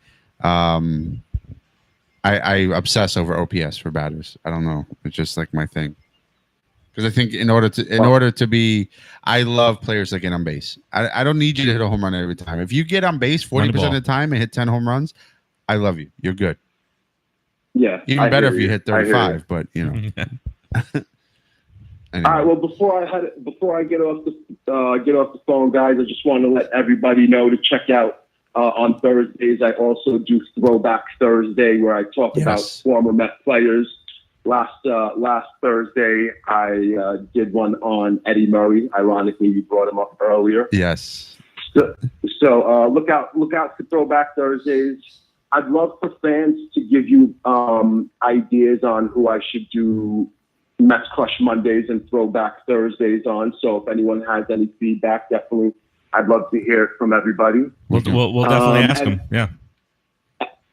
I obsess over OPS for batters. I don't know. It's just like my thing. Because I think in order to be, I love players that get on base. I don't need you to hit a home run every time. If you get on base 40% of the time and hit 10 home runs, I love you. You're good. Yeah. Even better if you hit 35, but you know. Anyway. All right. Well, before I get off the phone, guys, I just want to let everybody know to check out on Thursdays. I also do Throwback Thursday, where I talk about former Met players. Last Thursday, I did one on Eddie Murray. Ironically, you brought him up earlier. Yes. So look out for Throwback Thursdays. I'd love for fans to give you ideas on who I should do Mets Crush Mondays and Throwback Thursdays on. So if anyone has any feedback, definitely, I'd love to hear it from everybody. We'll definitely ask them. Yeah.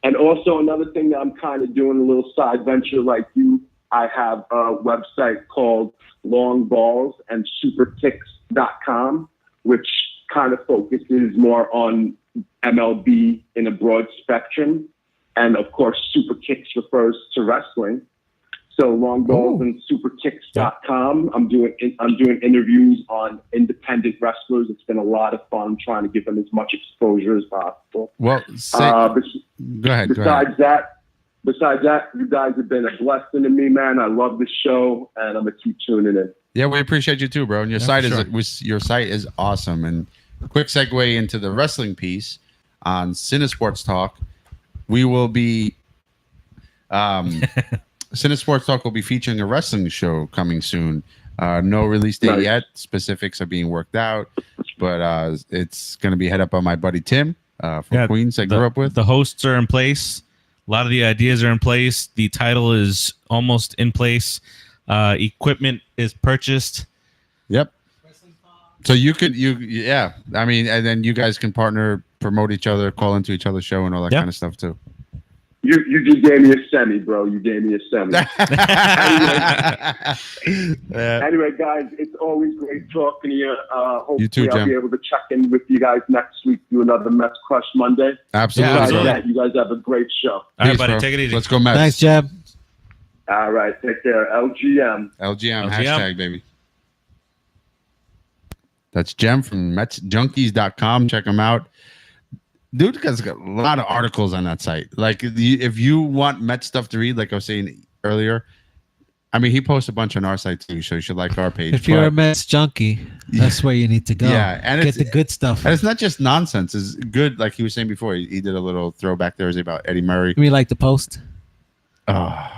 And also another thing that I'm kind of doing, a little side venture like you, I have a website called longballs&superkicks.com, which kind of focuses more on MLB in a broad spectrum. And of course, Super Kicks refers to wrestling. So longballs&superkicks.com. I'm doing interviews on independent wrestlers. It's been a lot of fun trying to give them as much exposure as possible. Well, go ahead. Besides that, you guys have been a blessing to me, man. I love the show, and I'm gonna keep tuning in. Yeah, we appreciate you too, bro. And your site is awesome. And quick segue into the wrestling piece on CineSportsTalk. We will be CineSportsTalk will be featuring a wrestling show coming soon. No release date yet. Specifics are being worked out, but it's going to be head up by my buddy Tim from Queens I grew up with. The hosts are in place. A lot of the ideas are in place. The title is almost in place. Equipment is purchased. Yep. So I mean, and then you guys can partner, promote each other, call into each other's show and all that kind of stuff too. You just gave me a semi, bro. You gave me a semi. Anyway, guys, it's always great talking to you. Hopefully, I'll be able to check in with you guys next week, do another Mets Crush Monday. Absolutely. You guys have a great show. All right, buddy. Take it easy. Let's go, Mets. Thanks, Jeb. All right. Take care. LGM. Hashtag, baby. That's Jem from MetsJunkies.com. Check him out. Dude has got a lot of articles on that site. Like, if you want Met stuff to read, like I was saying earlier, I mean, he posts a bunch on our site too, so you should like our page. If you're a Mets junkie, that's where you need to go. Yeah, and get the good stuff. And it's not just nonsense. It's good, like he was saying before. He did a little throwback Thursday about Eddie Murray. We like the post. Oh,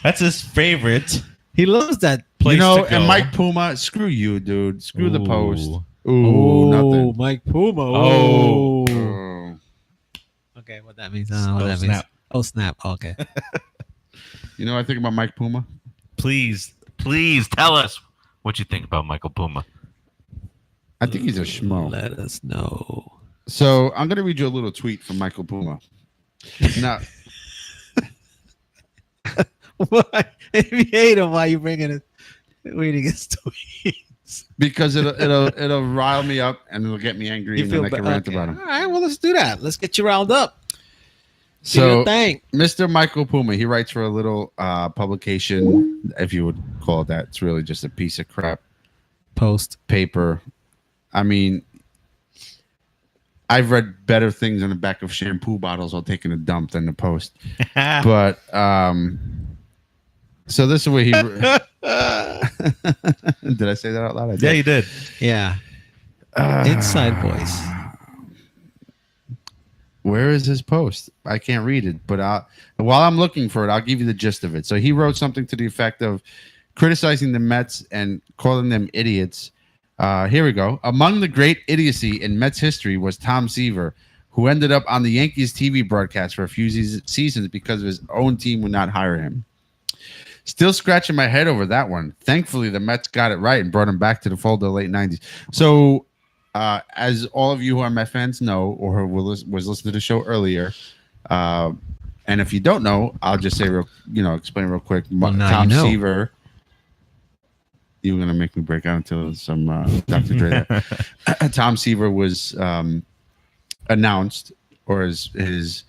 that's his favorite. He loves that place. And Mike Puma, screw you, dude. Screw the post. Nothing. Mike Puma. Oh. Okay, what that means? I don't know what that means. Oh, snap. Okay. You know what I think about Mike Puma? Please tell us what you think about Michael Puma. I think he's a schmo. Let us know. So I'm going to read you a little tweet from Michael Puma. Now, if you hate him, why are you reading his tweets? Because it'll rile me up and it'll get me angry and then I can rant about him. All right, well, let's do that. Let's get you riled up. So, Mr. Michael Puma, he writes for a little publication, if you would call it that. It's really just a piece of crap paper. I mean, I've read better things on the back of shampoo bottles while taking a dump than the Post. But so this is what he did. I say that out loud? I did. Yeah, you did. Yeah. Inside voice. Where is his post? I can't read it, but while I'm looking for it, I'll give you the gist of it. So he wrote something to the effect of criticizing the Mets and calling them idiots. Here we go. Among the great idiocy in Mets history was Tom Seaver, who ended up on the Yankees TV broadcast for a few seasons because his own team would not hire him. Still scratching my head over that one. Thankfully, the Mets got it right and brought him back to the fold of the late 90s. So, as all of you who are Met fans know, or who was listening to the show earlier, and if you don't know, I'll just say explain real quick. Tom Seaver. You were gonna make me break out into some Dr. Dre. Tom Seaver was announced, or his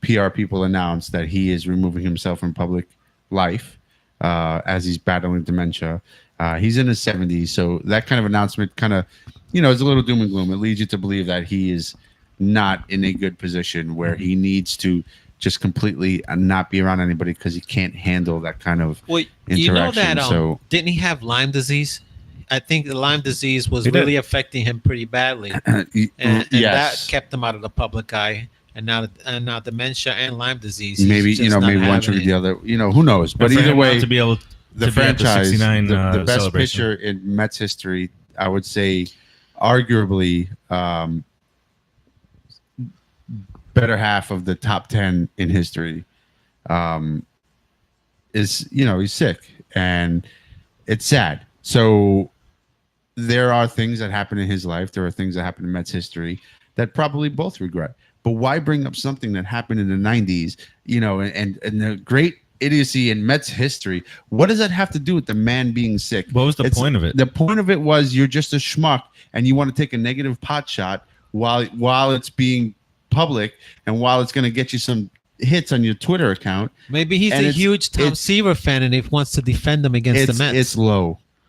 PR people announced that he is removing himself from public life. as he's battling dementia. He's in his 70s, so that kind of announcement kind of, is a little doom and gloom. It leads you to believe that he is not in a good position where he needs to just completely not be around anybody because he can't handle that kind of interaction. You know that so didn't he have Lyme disease? I think the Lyme disease was really affecting him pretty badly, and that kept him out of the public eye. And now dementia and Lyme disease. Maybe maybe one triggered the other. Who knows? But either way, to be able the to franchise, be at the 69 the best celebration. pitcher in Mets history, I would say, arguably, better half of the top 10 in history, is he's sick and it's sad. So there are things that happen in his life. There are things that happen in Mets history that probably both regret. But why bring up something that happened in the 90s, and the great idiocy in Mets history? What does that have to do with the man being sick? What was the point of it? The point of it was you're just a schmuck and you want to take a negative pot shot while it's being public and while it's going to get you some hits on your Twitter account. Maybe he's a huge Tom Seaver fan and he wants to defend them against the Mets.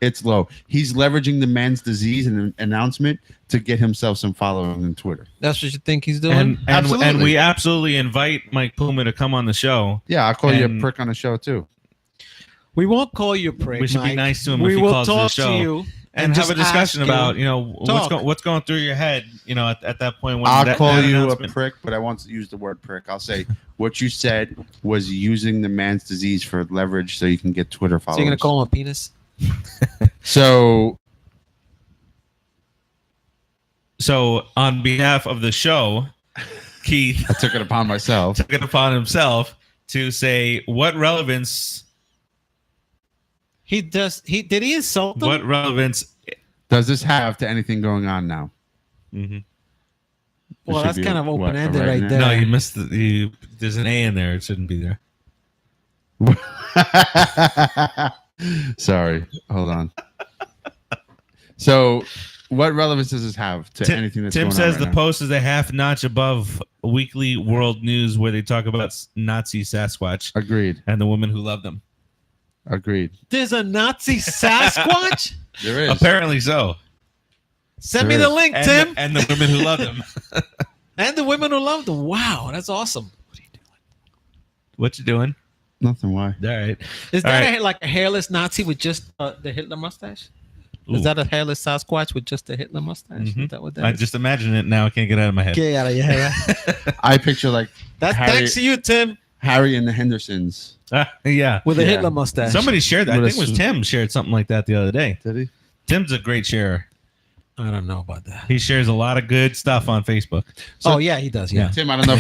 It's low. He's leveraging the man's disease and an announcement to get himself some following on Twitter. That's what you think he's doing? And we absolutely invite Mike Puma to come on the show. Yeah, I'll call you a prick on the show too. We won't call you a prick. We should Mike. be nice to him we if he will calls talk the show. to you and have a discussion about what's going through your head. At that point when I'll call you a prick, but I won't use the word prick. I'll say what you said was using the man's disease for leverage so you can get Twitter followers. So you're gonna call him a penis? So on behalf of the show, Keith I took it upon myself. took it upon himself to say what relevance did he insult them? what relevance does this have to anything going on now? mm-hmm. Well, that's kind of open-ended right now? there. No, you missed there's an A in there. It shouldn't be there. Sorry, hold on. So, what relevance does this have to anything that's Tim going says on the right now? post is a half notch above weekly world news where they talk about Nazi Sasquatch Agreed. and the women who love them. Agreed. There's a Nazi Sasquatch? There is. Apparently so. Send me the link, Tim. And the women who love them. And the women who love them. Wow, that's awesome. What are you doing? What you doing? Nothing. Why? All right. Is that like a hairless Nazi with just the Hitler mustache? Ooh. Is that a hairless Sasquatch with just the Hitler mustache? Mhm. Is that what that I is? just imagine it now. I can't get it out of my head. Get out of your head. I picture like That's Harry, thanks to you, Tim, Harry and the Hendersons. Yeah. with a Yeah. Hitler mustache. Somebody shared that. I With think it a was Tim shared something like that the other day. Did he? Tim's a great sharer. I don't know about that. He shares a lot of good stuff on Facebook. Oh yeah, he does. Yeah. Tim, I don't know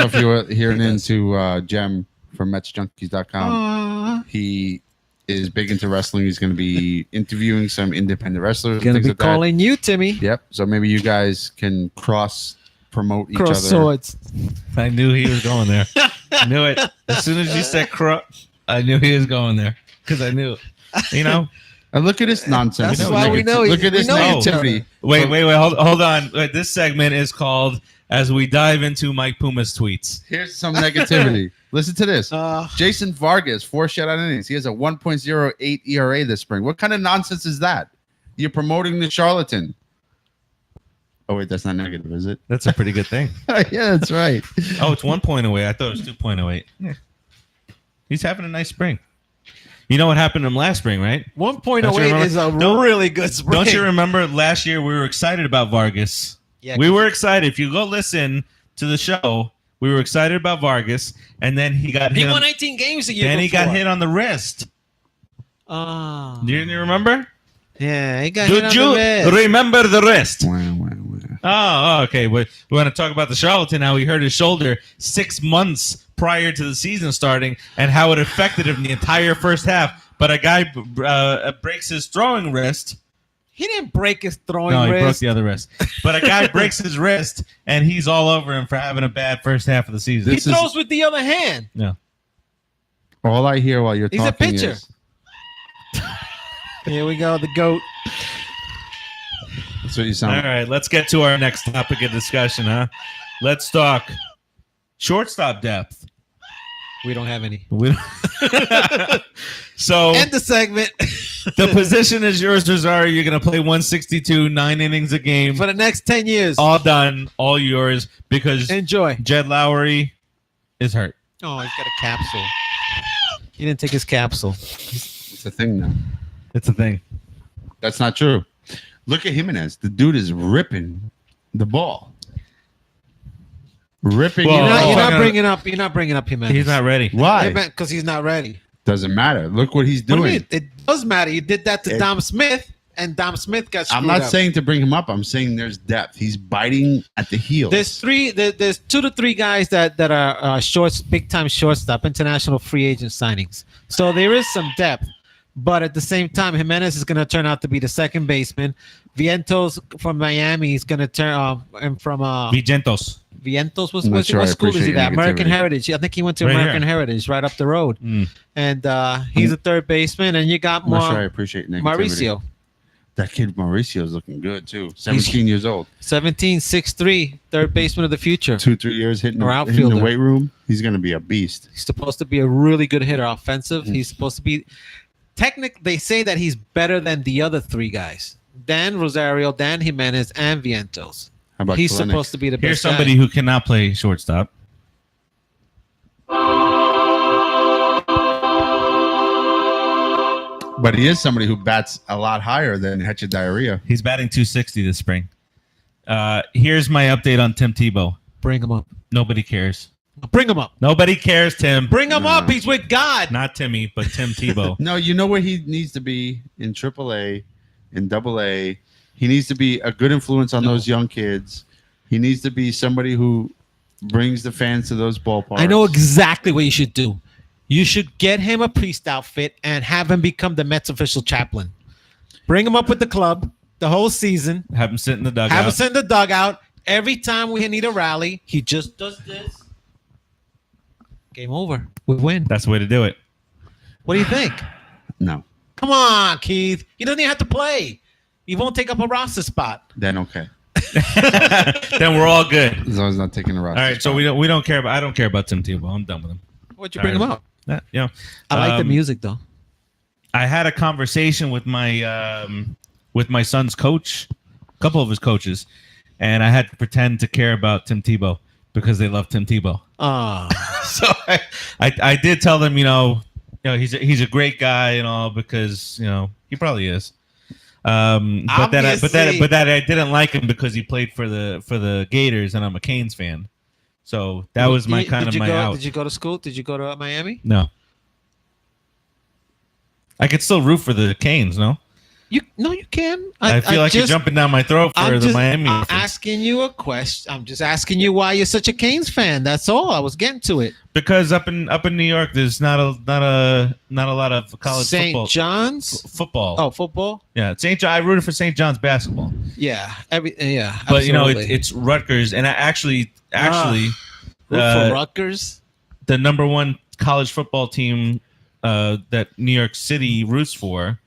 if you were hearing into Jem from MetsJunkies.com. He is big into wrestling. He's going to be interviewing some independent wrestlers. and Gonna things be like that. calling you, Timmy. Yep. So maybe you guys can cross promote each Cross other. swords. I knew he was going there. I knew it. As soon as you said I knew he was going there. Because I knew. And look at this nonsense. That's why we know Look at this we know each negativity. Wait, hold on. Wait, this segment is called As We Dive Into Mike Puma's Tweets. Here's some negativity. Listen to this. Uh, Jason Vargas, 4 shutout innings. He has a 1.08 ERA this spring. What kind of nonsense is that? You're promoting the charlatan. Oh, wait, that's not negative, is it? That's a pretty good thing. Yeah, that's right. Oh, it's 1.08. I thought it was 2.08. Yeah. He's having a nice spring. You know what happened to him last spring, right? 1.08 is a really good spring. Don't you remember last year we were excited about Vargas? Yeah, we were excited. If you go listen to the show, we were excited about Vargas, and then he got He hit. won 18 games a year. Then he got before. hit on the wrist. Oh. Do you remember? Yeah, he got hit Did on you the wrist. remember the wrist? Wow. Oh, okay. We want to talk about the charlatan, how he hurt his shoulder 6 months prior to the season starting, and how it affected him the entire first half. But a guy breaks his throwing wrist. He didn't break his throwing No, he broke wrist. the other wrist. But a guy breaks his wrist, and he's all over him for having a bad first half of the season. He throws with the other hand. No. All I hear while you're He's a talking pitcher. is... Here we go, the GOAT. That's what you All sound like. right, let's get to our next topic of discussion, huh? Let's talk shortstop depth. We don't have any. We don't- So End the segment. the position is yours, Rosario. You're going to play 162, 9 innings a game. For the next 10 years. All done, all yours, because Enjoy. Jed Lowrie is hurt. Oh, he's got a capsule. He didn't take his capsule. It's a thing now. It's a thing. That's not true. Look at Jimenez. The dude is ripping the ball. Ripping Well, it You're off. not bringing up. You're not bringing up Jimenez. He's not ready. Why? Because he's not ready. Doesn't matter. Look what he's What do you doing. mean? It does matter. You did that to Dom Smith, and Dom Smith got screwed I'm not up. saying to bring him up. I'm saying there's depth. He's biting at the heels. There's 2 to 3 guys that are big time shortstop, international free agent signings. So there is some depth, but at the same time, Jimenez is going to turn out to be the second baseman. Vientos from Miami is going to turn and from Vigentos. Vientos I'm not what sure I school is he appreciate at? American negativity. Heritage. I think he went to Right American here. Heritage right up the road, Mm. and he's a third baseman. And you got I'm not sure I appreciate negativity. Mauricio, That kid Mauricio is looking good too. 17 years old. 17, 6'3", third baseman of the future. 2-3 years hitting, Or hitting outfielder. the weight room. He's going to be a beast. He's supposed to be a really good hitter, offensive. He's supposed to be they say that he's better than the other 3 guys. Dan Rosario, Dan Jimenez, and Vientos. How about He's Kalinick? supposed to be the best Here's somebody who cannot play shortstop. But he is somebody who bats a lot higher than Hetcha Diarrhea. He's batting 260 this spring. Here's my update on Tim Tebow. Bring him up. Nobody cares. Bring him up. Nobody cares, Tim. Bring him up. He's with God. Not Timmy, but Tim Tebow. No, you know where he needs to be in AAA, in AA. He needs to be a good influence on those young kids. He needs to be somebody who brings the fans to those ballparks. I know exactly what you should do. You should get him a priest outfit and have him become the Mets official chaplain. Bring him up with the club the whole season. Have him sit in the dugout. Have him sit in the dugout. Every time we need a rally, he just does this. Game over. We win. That's the way to do it. What do you think? No. Come on, Keith. He doesn't even have to play. He won't take up a roster spot. Then okay. Then we're all good. As long as not taking the All roster. right, so we don't care about. I don't care about Tim Tebow. I'm done with him. Why'd you bring him up? I I like the music though. I had a conversation with my son's coach, a couple of his coaches, and I had to pretend to care about Tim Tebow because they love Tim Tebow. So I did tell them, he's a great guy and all because he probably is. But that I didn't like him because he played for the Gators and I'm a Canes fan. So that was my out. Did you go to school? Did you go to Miami? No. I could still root for the Canes, no? You can. I feel like you're jumping down my throat for the Miami. I'm reference. asking you a question. I'm just asking you why you're such a Canes fan. That's all. I was getting to it. Because up in New York, there's not a lot of college football. St. John's Football. Oh, football. Yeah, St. John. I rooted for St. John's basketball. Yeah, but it's Rutgers, and I actually, root for Rutgers. the number one college football team that New York City roots for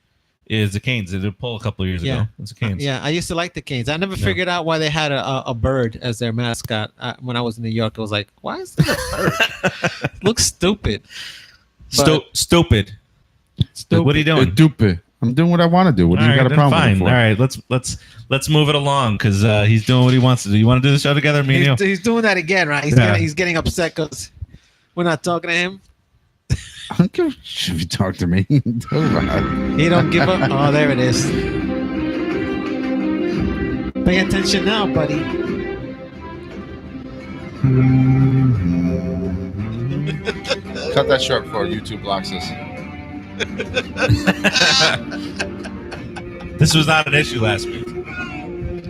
is the Canes. They did a poll a couple of years ago. It's the Canes. Yeah, I used to like the Canes. I never figured out why they had a bird as their mascot. When I was in New York, I was like, why is there a bird? Looks stupid. Stupid. What are you doing? Stupid. I'm doing what I want to do. What do you got a problem fine. with it for? All right, let's move it along because he's doing what he wants to do. You want to do the show together, me and you? He's doing that again, right? He's getting upset because we're not talking to him. I don't give a shit if you talk to me. He don't give up. Oh, there it is. Pay attention now, buddy. Cut that short before YouTube blocks us. This was not an issue last week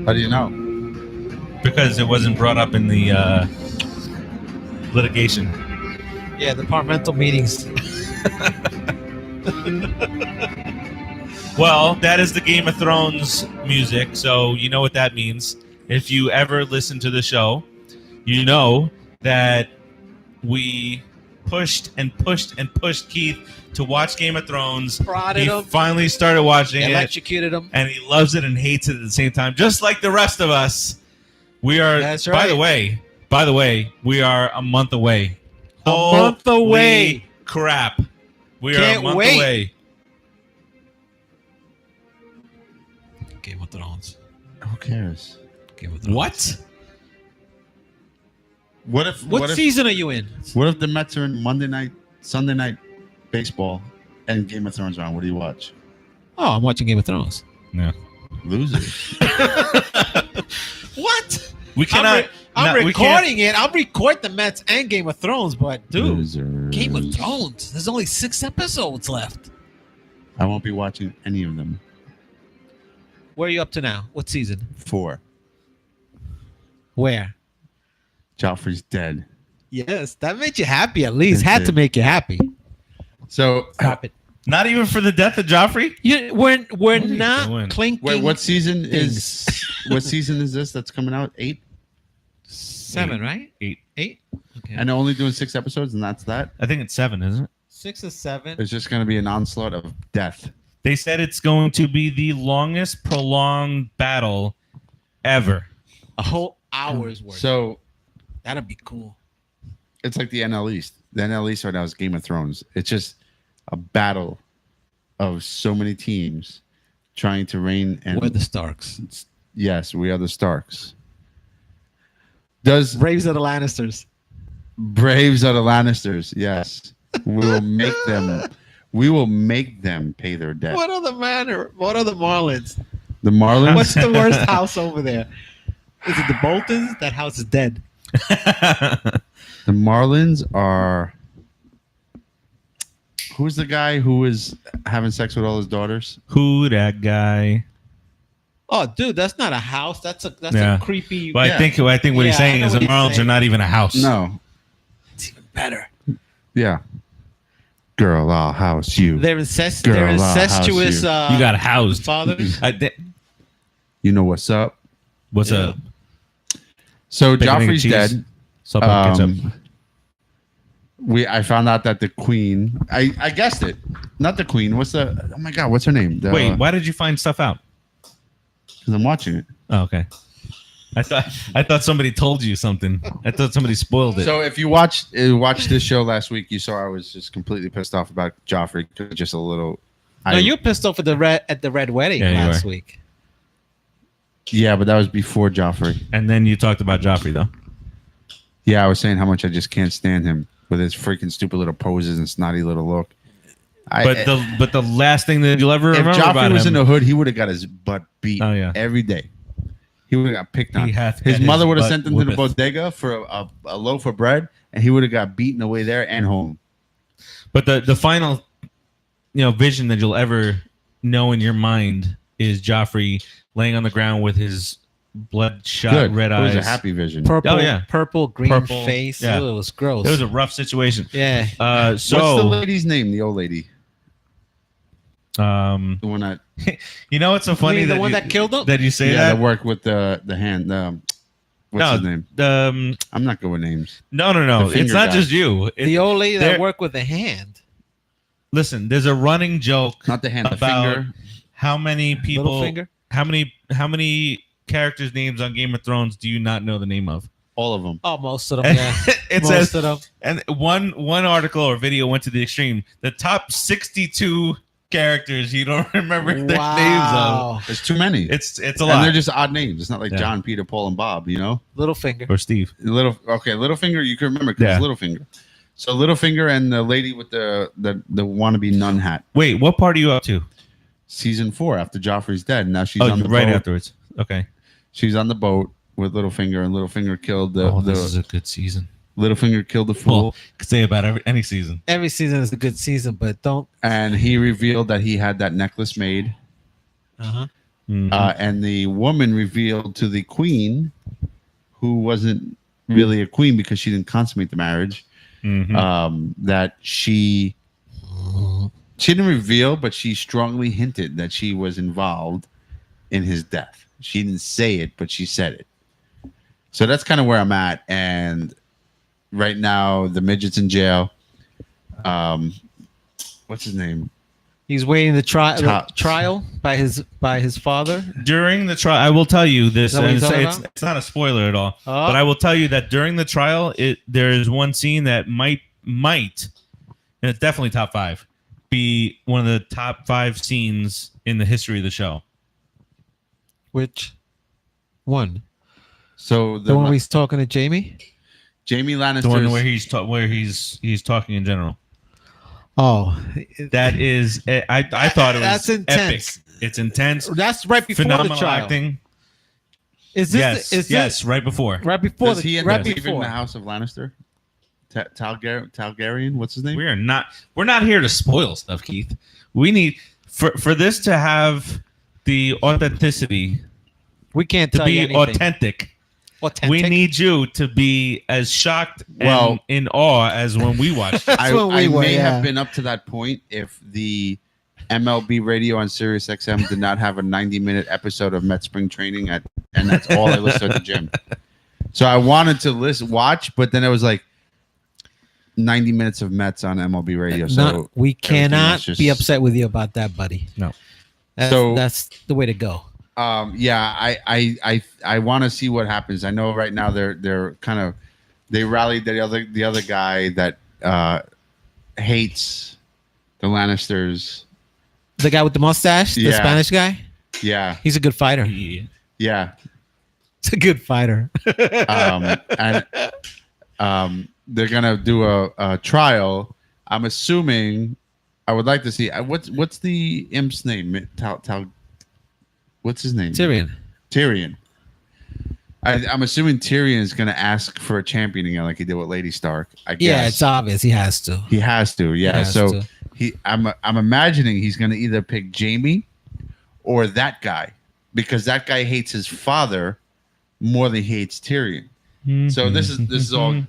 How do you know? because it wasn't brought up in the litigation. Yeah, departmental meetings. Well, that is the Game of Thrones music, so you know what that means. If you ever listen to the show, you know that we pushed and pushed and pushed Keith to watch Game of Thrones. Prodded He him. finally started watching it, Electrocuted him. and he loves it and hates it at the same time, just like the rest of us. We are. That's By right. the way, we are a month away month away. Holy crap. We are Can't a month wait. away. Game of Thrones. Who cares? Game of Thrones. What? What season are you in? What if the Mets are in Monday night, Sunday night baseball, and Game of Thrones are on? What do you watch? Oh, I'm watching Game of Thrones. No. Losers. What? We cannot. I'm we can't- recording it. I'll record the Mets and Game of Thrones, but dude, Losers. Game of Thrones. There's only 6 episodes left. I won't be watching any of them. Where are you up to now? What season? 4. Where? Joffrey's dead. Yes, that made you happy. At least That's had to it. make you happy. So, Stop it. Not even for the death of Joffrey? We're are you not doing? clinking. wait, what season things. what season is this that's coming out? 8? 7, right? 8. 8. Okay. And they're only doing 6 episodes, and that's that? I think it's 7, isn't it? 6 or 7. It's just going to be an onslaught of death. They said it's going to be the longest prolonged battle ever. A whole hour's worth. So, That'd be cool. it's like the NL East. The NL East right now is Game of Thrones. It's just a battle of so many teams trying to reign. And We're the Starks. yes, we are the Starks. Does Braves are the Lannisters. Braves are the Lannisters? Yes, we will make them. We will make them pay their debt. What are the Marlins? The Marlins. What's the worst house over there? Is it the Boltons? That house is dead. The Marlins are. Who's the guy who was having sex with all his daughters? Who that guy? Oh, dude, that's not a house. That's Yeah. a creepy. Well, I think what Yeah, he's saying I know is the what he's Marlins are saying. not even a house. No. It's even better. Yeah. Girl, I'll house you. They're Girl, incestuous. I'll house You got housed. fathers. You know what's up? What's Yeah. up? So Bacon, egg, and Joffrey's cheese. dead. Salt, pepper, ketchup. I found out that the queen. I guessed it. Not the queen. What's the? Oh my god, what's her name? Wait, why did you find stuff out? Because I'm watching it. Oh, okay. I thought somebody told you something. I thought somebody spoiled it. So if you watched this show last week, you saw I was just completely pissed off about Joffrey. Just a little. No, you pissed off at the red wedding Yeah, you last were. week. Yeah, but that was before Joffrey. And then you talked about Joffrey, though. Yeah, I was saying how much I just can't stand him with his freaking stupid little poses and snotty little look. But the last thing that you'll ever if remember about Joffrey was him, in the hood, he would have got his butt beat Oh, yeah. every day. He would have got picked on. He hath His got mother his would have butt sent him to the whoopeth. bodega for a loaf of bread, and he would have got beaten away there and home. but the final, vision that you'll ever know in your mind is Joffrey laying on the ground with his bloodshot Good. red It eyes. was a happy vision. Purple, Oh, yeah. purple, green Purple, face. yeah. Ooh, it was gross. It was a rough situation. yeah. What's the So, lady's name? The old lady, the one that it's so funny the that one you, that killed him? that you say that that. worked with the hand. What's his name? I'm not good with names. No. The It's finger not guy. just you. The old lady that there- worked with the hand. Listen, there's a running joke Not the hand. The about finger. how many Little people, finger. how many characters' names on Game of Thrones do you not know the name of? All of them. Oh, most of them. Yeah. It most says, of them. and one article or video went to the extreme. The top 62 characters you don't remember their names of. Wow. There's too many. It's a and lot. they're just odd names. It's not like Yeah. John, Peter, Paul, and Bob. Little finger. or Steve. Littlefinger, you can remember because Yeah. Littlefinger. So Littlefinger and the lady with the wannabe nun hat. Wait, what part are you up to? Season 4 after Joffrey's dead. Now she's Oh, on the right boat. afterwards. Okay. She's on the boat with Littlefinger, and Littlefinger killed This is a good season. Littlefinger killed the fool, Well, could say about any season. Every season is a good season, but don't. and he revealed that he had that necklace made. Uh-huh. Mhm. And the woman revealed to the queen, who wasn't really a queen because she didn't consummate the marriage, Mhm. that she didn't reveal, but she strongly hinted that she was involved in his death. She didn't say it, but she said it. So that's kind of where I'm at. And right now, the midget's in jail. What's his name? He's waiting the Top. trial by his father. During the trial, I will tell you this. Is that what And you're talking it's not a spoiler at all, Oh. but I will tell you that during the trial, there is one scene that might might, and it's definitely top 5, be one of the top 5 scenes in the history of the show. Which one? So The one where he's talking to Jamie? Jamie Lannister. The one where he's talking in general. Oh, That is, I thought it was That's intense. epic. It's intense. that's right before Phenomenal the trial. acting. Is this? Yes, right before. Right before Does he end right up leaving before. the House of Lannister? Targaryen? What's his name? We're not here to spoil stuff, Keith. We need for this to have the authenticity, We can't to tell you be anything. authentic. Authentic. We need you to be as shocked Well- and in awe as when we watched it. That's what we I were, may yeah. have been up to that point if the MLB radio on Sirius XM did not have a 90-minute episode of Met Spring Training, and that's all I listened to the gym. So I wanted to watch, but then it was like 90 minutes of Mets on MLB radio. So we cannot just- be upset with you about that, buddy. No. That's the way to go. yeah, I want to see what happens. I know right now they're kind of they rallied the other guy that hates the Lannisters. The guy with the mustache, the Yeah. Spanish guy. Yeah, He's a good fighter. yeah. He's a good fighter. And they're gonna do a trial. I'm assuming. I would like to see what's the imp's name? What's his name? Tyrion. I'm assuming Tyrion is going to ask for a champion again, like he did with Lady Stark. I guess. Yeah, it's obvious. He has to. He has to. Yeah. has So to. I'm imagining he's going to either pick Jamie or that guy, because that guy hates his father more than he hates Tyrion. So this is all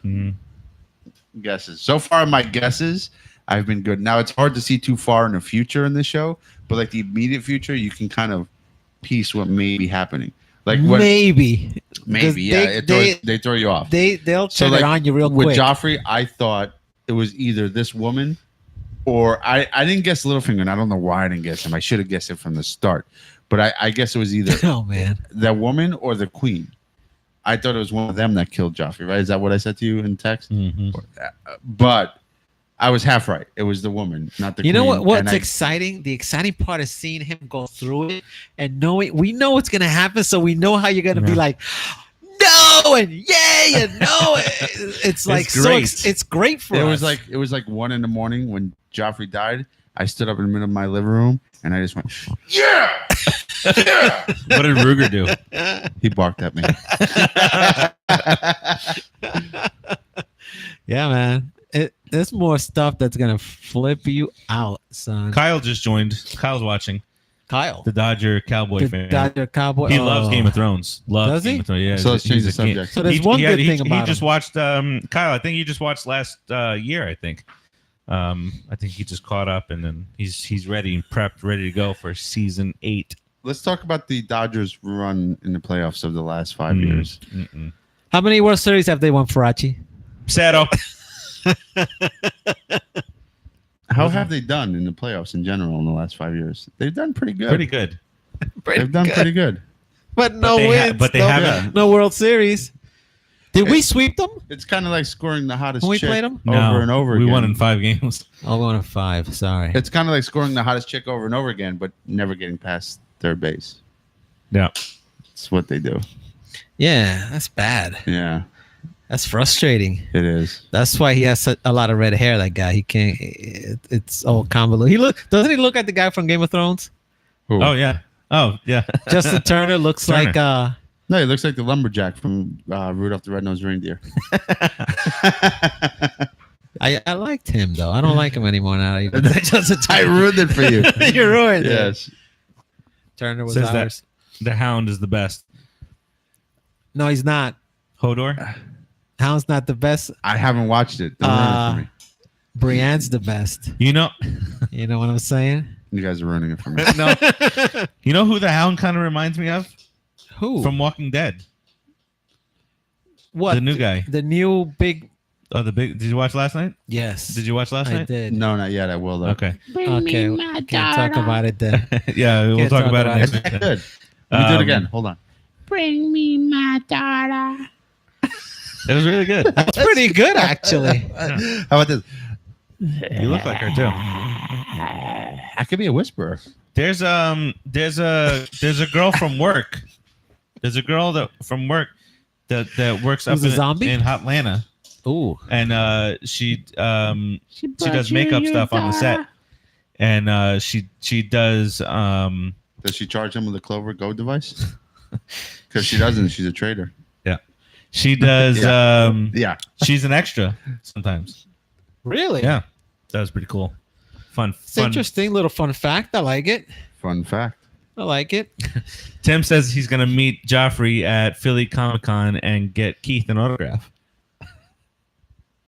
guesses. So far, my guesses, I've been good. Now it's hard to see too far in the future in this show, but like the immediate future, you can kind of piece what may be happening. Like what Maybe. yeah, they throw you off. They'll turn it on you real with quick. Joffrey, I thought it was either this woman or I didn't guess Littlefinger, and I don't know why I didn't guess him. I should have guessed it from the start, but I guess it was either Oh man, that woman or the queen. I thought it was one of them that killed Joffrey, right? Is that what I said to you in text? But I was half right. It was the woman, not the queen. you know what's And exciting? The exciting part is seeing him go through it and knowing we know what's gonna happen, so we know how you're gonna be like, no, and yay, and no. It's like great. it's great for us. It was like 1 a.m. when Joffrey died. I stood up in the middle of my living room and I just went, yeah, yeah. What did Ruger do? He barked at me. Yeah, man. There's more stuff that's gonna flip you out, son. Kyle just joined. Kyle's watching. Kyle, The Dodger Cowboy the fan. Dodger Cowboy. He loves Game of Thrones. Does he? Game of Thrones. Yeah. So let's change he's the a king. subject. So there's one good thing he about just him. watched Kyle. I think he just watched last year. I think he just caught up and then he's ready and prepped, ready to go for season 8. Let's talk about the Dodgers' run in the playoffs of the last 5 years. How many World Series have they won, Farace? Sato. How have they done in the playoffs in general in the last 5 years? They've done pretty good. Pretty good. They've done pretty good. But no wins. But they haven't. No World Series. Did we sweep them? It's kind of like scoring the hottest When we chick played 'em? over and over again. We won in 5 games. Oh, 1-5. Sorry. It's kind of like scoring the hottest chick over and over again, but never getting past third base. Yeah. It's what they do. Yeah, that's bad. Yeah, That's frustrating. it is. That's why he has a lot of red hair. That guy. He can't. It's all convoluted. Doesn't he look like the guy from Game of Thrones? Who? Oh yeah. Oh yeah. Justin Turner looks Turner. like. No, he looks like the lumberjack from Rudolph the Red-Nosed Reindeer. I liked him though. I don't like him anymore now. Justin I Turner. ruined it for you. You ruined it. Yes. Turner was Says ours. that the Hound is the best. No, he's not. Hodor. Hound's not the best. I haven't watched it. Don't ruin it for me. Brienne's the best. You know what I'm saying? You guys are ruining it for me. no. You know who the Hound kind of reminds me of? Who? From Walking Dead. What? The new guy. The new big. Oh, the big. Did you watch last night? Yes. Did you watch last I night? did. No, not yet. I will though. Okay. Okay. Can't talk about it then. Yeah, we'll Can't talk talk about it about next It's week. good. Let me do it again. Hold on. Bring me my daughter. It was really good. That's pretty good, actually. How about this? You look like her too. I could be a whisperer. There's a girl from work. There's a girl from work that works up Who's a zombie? in Hotlanta, Ooh. and she does makeup stuff on the set, and she does Does she charge him with a Clover Go device? Because she doesn't. She's a trader. she does Yeah. she's an extra sometimes. Really? Yeah, that was pretty cool. Fun. It's interesting. Little fun fact. I like it. Fun fact. I like it. Tim says he's gonna meet Joffrey at Philly Comic Con and get Keith an autograph.